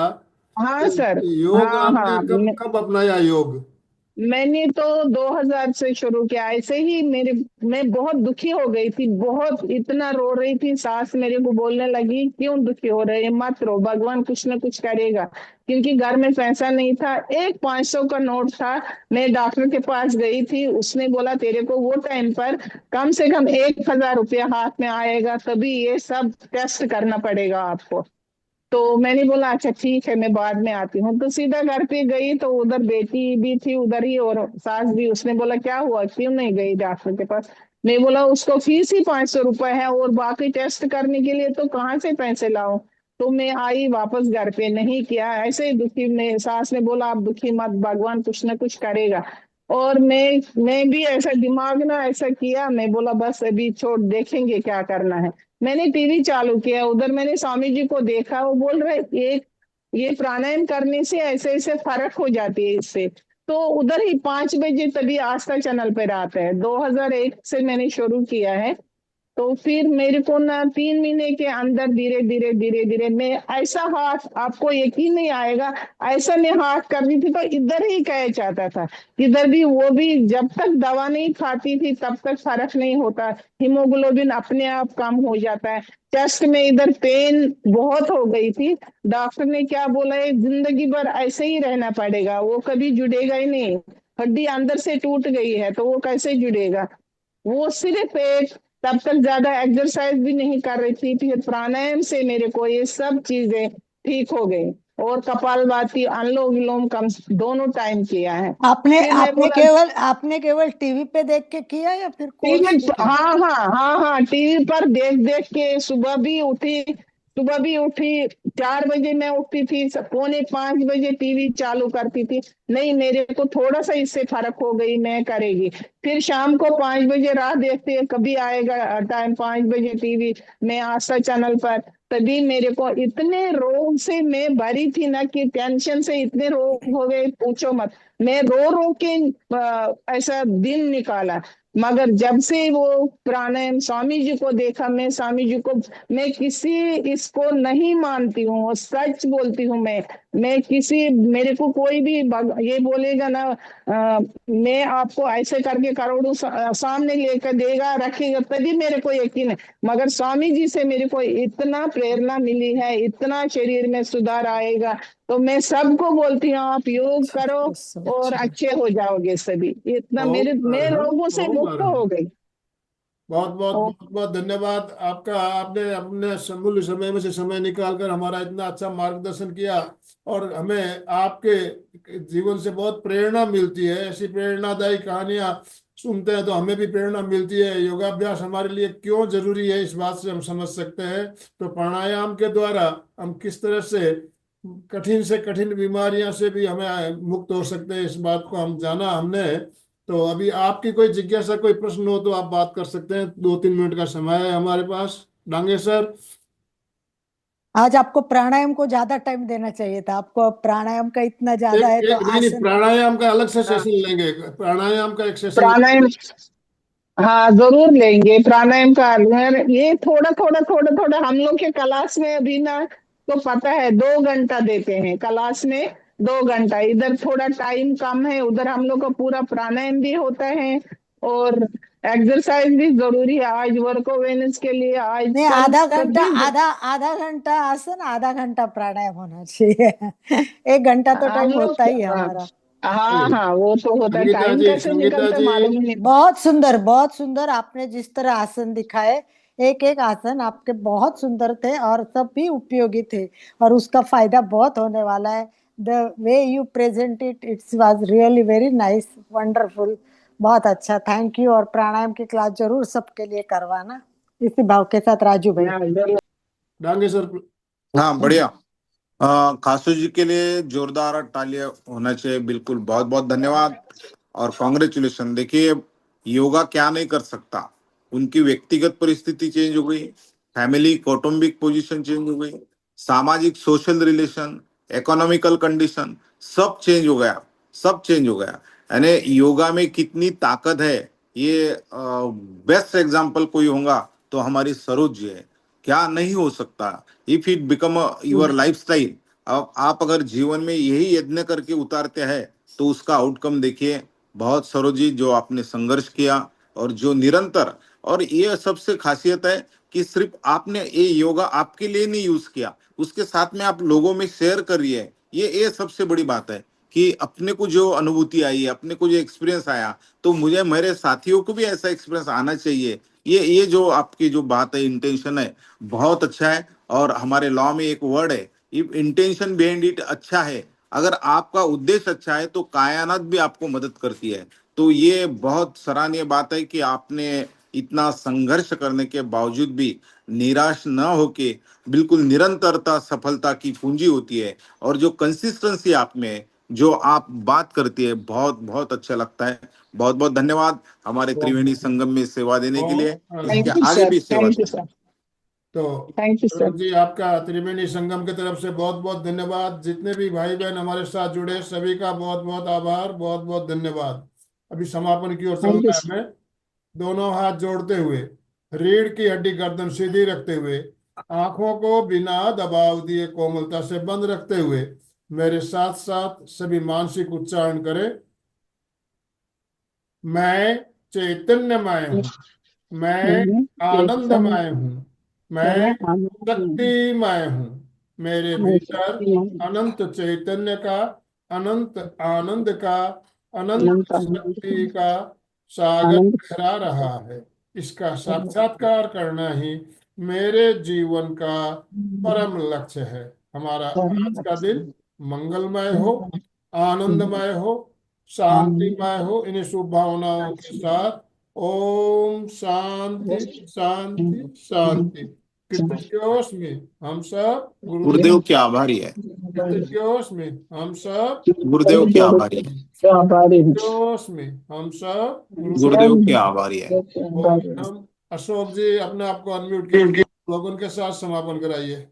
हाँ सर। योग हाँ आपने हाँ, कब कब अपनाया योग? मैंने तो 2000 से शुरू किया, ऐसे ही मेरे, मैं बहुत दुखी हो गई थी, बहुत, इतना रो रही थी, सास मेरे को बोलने लगी क्यों दुखी हो रहे हैं, मत रो, भगवान कुछ न कुछ करेगा, क्योंकि घर में पैसा नहीं था, एक 500 का नोट था। मैं डॉक्टर के पास गई थी, उसने बोला तेरे को वो टाइम पर कम से कम 1000 रुपया हाथ में आएगा, तभी ये सब टेस्ट करना पड़ेगा आपको। तो मैंने बोला अच्छा ठीक है, मैं बाद में आती हूँ, तो सीधा घर पे गई, तो उधर बेटी भी थी उधर ही, और सास भी, उसने बोला क्या हुआ, क्यों नहीं गई डॉक्टर के पास। मैं बोला उसको फीस ही 500 रुपए है, और बाकी टेस्ट करने के लिए तो कहाँ से पैसे लाऊं। तो मैं आई वापस घर पे, नहीं किया, ऐसे ही दुखी में, सास ने बोला आप दुखी मत, भगवान कुछ ना कुछ करेगा। और मैं भी ऐसा दिमाग ना ऐसा किया, मैं बोला बस अभी छोड़, देखेंगे क्या करना है। मैंने टीवी चालू किया, उधर मैंने स्वामी जी को देखा, वो बोल रहे ये प्राणायाम करने से ऐसे ऐसे फर्क हो जाती है इससे। तो उधर ही 5 बजे तभी आस्था चैनल पर आता है, 2001 से मैंने शुरू किया है। तो फिर मेरे को ना 3 महीने के अंदर धीरे धीरे धीरे धीरे मैं ऐसा हाथ, आपको यकीन नहीं आएगा, ऐसा मैं हाथ कर रही थी तो इधर ही कह जाता था, इधर भी, वो भी जब तक दवा नहीं खाती थी तब तक फर्क नहीं होता, हीमोग्लोबिन अपने आप कम हो जाता है। चेस्ट में इधर पेन बहुत हो गई थी, डॉक्टर ने क्या बोला है, जिंदगी भर ऐसे ही रहना पड़ेगा, वो कभी जुड़ेगा ही नहीं, हड्डी अंदर से टूट गई है तो वो कैसे जुड़ेगा। वो सिर्फ एक, तब तक ज्यादा एक्सरसाइज भी नहीं कर रही थी, फिर प्राणायाम से मेरे को ये सब चीजें ठीक हो गई। और कपालभाति, अनुलोम विलोम कम दोनों टाइम किया है। आपने फिर मैं आपने बोला केवल आपने केवल टीवी पे देख के किया या फिर कोर्स टीवी, भी किया? हाँ हाँ हाँ हाँ, टीवी पर देख देख के, सुबह भी उठी, 4 बजे मैं उठती थी, 4:45 बजे टीवी चालू करती थी, नहीं मेरे को थोड़ा सा इससे फर्क हो गई, मैं करेगी। फिर शाम को 5 बजे राह देखते हैं कभी आएगा टाइम, 5 बजे टीवी में आस्था चैनल पर, तभी मेरे को इतने रोग से मैं भरी थी ना, कि टेंशन से इतने रोग हो गए पूछो मत। मैं रो रो के ऐसा दिन निकाला। मगर जब से वो प्राणायाम स्वामी जी को देखा, मैं स्वामी जी को, मैं किसी इसको नहीं मानती हूँ, और सच बोलती हूँ, मैं किसी, मेरे को कोई भी ये बोलेगा ना मैं आपको ऐसे करके करोड़ों सामने लेकर देगा रखेगा, तभी मेरे को यकीन है। मगर स्वामी जी से मेरे को इतना प्रेरणा मिली है, इतना शरीर में सुधार आएगा, तो मैं सबको बोलती हूँ आप योग करो और अच्छे हो जाओगे सभी, इतना मेरे, ओम मैं अरहम, रोगों से ओम मुक्त अरहम। हो गई। बहुत बहुत ओ, बहुत बहुत धन्यवाद आपका। आपने अपने अमूल्य समय में से समय निकालकर हमारा इतना अच्छा मार्गदर्शन किया, और हमें आपके जीवन से बहुत प्रेरणा मिलती है। ऐसी प्रेरणादायी कहानियां सुनते हैं तो हमें भी प्रेरणा मिलती है। योगाभ्यास हमारे लिए क्यों जरूरी है, इस बात से हम समझ सकते हैं। तो प्राणायाम के द्वारा हम किस तरह से कठिन बीमारियां से भी हमें मुक्त हो सकते हैं, इस बात को हम जाना हमने। तो अभी आपकी कोई जिज्ञासा, कोई प्रश्न हो तो आप बात कर सकते हैं। 2-3 मिनट का समय है हमारे पास। डांगे सर। आज आपको प्राणायाम को ज्यादा टाइम देना चाहिए था, आपको प्राणायाम का इतना ज्यादा है तो नहीं, आसन। प्राणायाम का अलग से हाँ, सेशन लेंगे। प्राणायाम का एक सेशन प्राणायाम, हाँ जरूर लेंगे प्राणायाम का। ये थोड़ा थोड़ा थोड़ा थोड़ा हम लोग के क्लास में अभी ना, तो पता है 2 घंटा देते हैं क्लास में, 2 घंटा। इधर थोड़ा टाइम कम है, उधर हम लोग का पूरा प्राणायाम भी होता है और एक्सरसाइज भी जरूरी है। आज वर्क अवेयरनेस के लिए आज नहीं, कल आधा घंटा, सभी आधा घंटा आसन, आधा घंटा प्राणायाम होना चाहिए। 1 घंटा तो हम टाइम लोग, होता ही है हमारा। हाँ हाँ वो तो होता है, संगीता टाइम जी, कैसे निकलता है मालूम नहीं। बहुत सुंदर, बहुत सुंदर। आपने जिस तरह आसन दिखाए, एक एक आसन आपके बहुत सुंदर थे और सब भी उपयोगी थे, और उसका फायदा बहुत होने वाला है। The way you present it, it's was really very nice, wonderful, बहुत अच्छा। Thank you. और प्राणायाम की क्लास जरूर सबके लिए करवाना, इसी भाव के साथ राजू भाई। हाँ, जरूर। डांगे सर। हाँ बढ़िया। खासू जी के लिए जोरदार तालियां होना चाहिए। बिल्कुल, बहुत बहुत धन्यवाद और कॉन्ग्रेचुलेशन। देखिए, योगा क्या नहीं कर सकता। उनकी व्यक्तिगत परिस्थिति चेंज हो गई, फैमिली कौटुंबिक पोजीशन चेंज हो गई, सामाजिक सोशल रिलेशन, इकोनॉमिकल कंडीशन, सब चेंज हो गया, सब चेंज हो गया। यानी योगा में कितनी ताकत है, ये बेस्ट एग्जाम्पल कोई होगा तो हमारी सरोज जी है। क्या नहीं हो सकता if it become your lifestyle. अब आप अगर जीवन में यही यत्न करके उतारते हैं तो उसका आउटकम देखिए। बहुत सरोजी जो आपने संघर्ष किया और जो निरंतर, और ये सबसे खासियत है कि सिर्फ आपने ये योगा आपके लिए नहीं यूज किया, उसके साथ में आप लोगों में शेयर करिए। ये सबसे बड़ी बात है कि अपने को जो अनुभूति आई, अपने को जो एक्सपीरियंस आया, तो मुझे मेरे साथियों को भी ऐसा एक्सपीरियंस आना चाहिए। ये जो आपकी जो बात है, इंटेंशन है, बहुत अच्छा है। और हमारे लॉ में एक वर्ड है, इफ इंटेंशन बिहाइंड इट अच्छा है, अगर आपका उद्देश्य अच्छा है तो कायनात भी आपको मदद करती है। तो ये बहुत सराहनीय बात है कि आपने इतना संघर्ष करने के बावजूद भी निराश न होके, बिल्कुल निरंतरता सफलता की पूंजी होती है। और जो कंसिस्टेंसी आप में है, जो आप बात करती है, बहुत बहुत अच्छा लगता है। बहुत बहुत धन्यवाद हमारे त्रिवेणी संगम में सेवा देने के लिए। इसके थैंक यू आगे सर, भी सेवा थैंक यू दें। सर, तो thank you sir. Saroj ji, आपका त्रिवेणी संगम की तरफ से बहुत बहुत धन्यवाद। जितने भी भाई बहन हमारे साथ जुड़े, सभी का बहुत बहुत आभार, बहुत बहुत धन्यवाद। अभी समापन की ओर थैंक यू चलना है हमें। दोनों हाथ जोड़ते हुए, रीढ़ की हड्डी गर्दन सीधी रखते हुए, आंखों को बिना दबाव दिए कोमलता से बंद रखते हुए, मेरे साथ साथ सभी मानसिक उच्चारण करें। मैं चैतन्यमय हूँ, मैं आनंदमय हूँ, मैं शक्तिमय हूँ। मेरे भीतर अनंत चैतन्य का, अनंत आनंद का, अनंत शक्ति का सागर बहरा रहा है। इसका साक्षात्कार करना ही मेरे जीवन का परम लक्ष्य है। हमारा आज का दिन मंगलमय हो, आनंदमय हो, शांतिमय हो। इन्हीं शुभ भावनाओं के साथ ओम शांति शांति शांति। कृतज्ञों में हम सब गुरुदेव, गुरुदेव के आभारी है। कृतज्ञों में हम सब गुरुदेव के आभारी है। कृतज्ञों में हम सब गुरुदेव के आभारी है। ओम नम। अशोक जी, अपने आप को अनम्यूट कीजिए, लोगों के साथ समापन कराइए।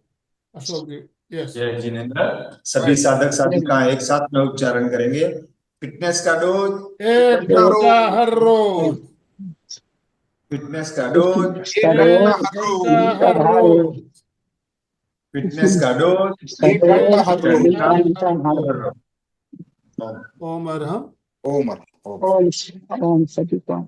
अशोक जी। यस। जय जिनेन्द्र। सभी साधक साधिका एक साथ में उच्चारण करेंगे। फिटनेस का डोज, एक घंटा हर रोज, फिटनेस का डोज, एक घंटा हर रोज, फिटनेस का डोज, एक घंटा हर रोज। ओम अरहम। ओम ओम सभी को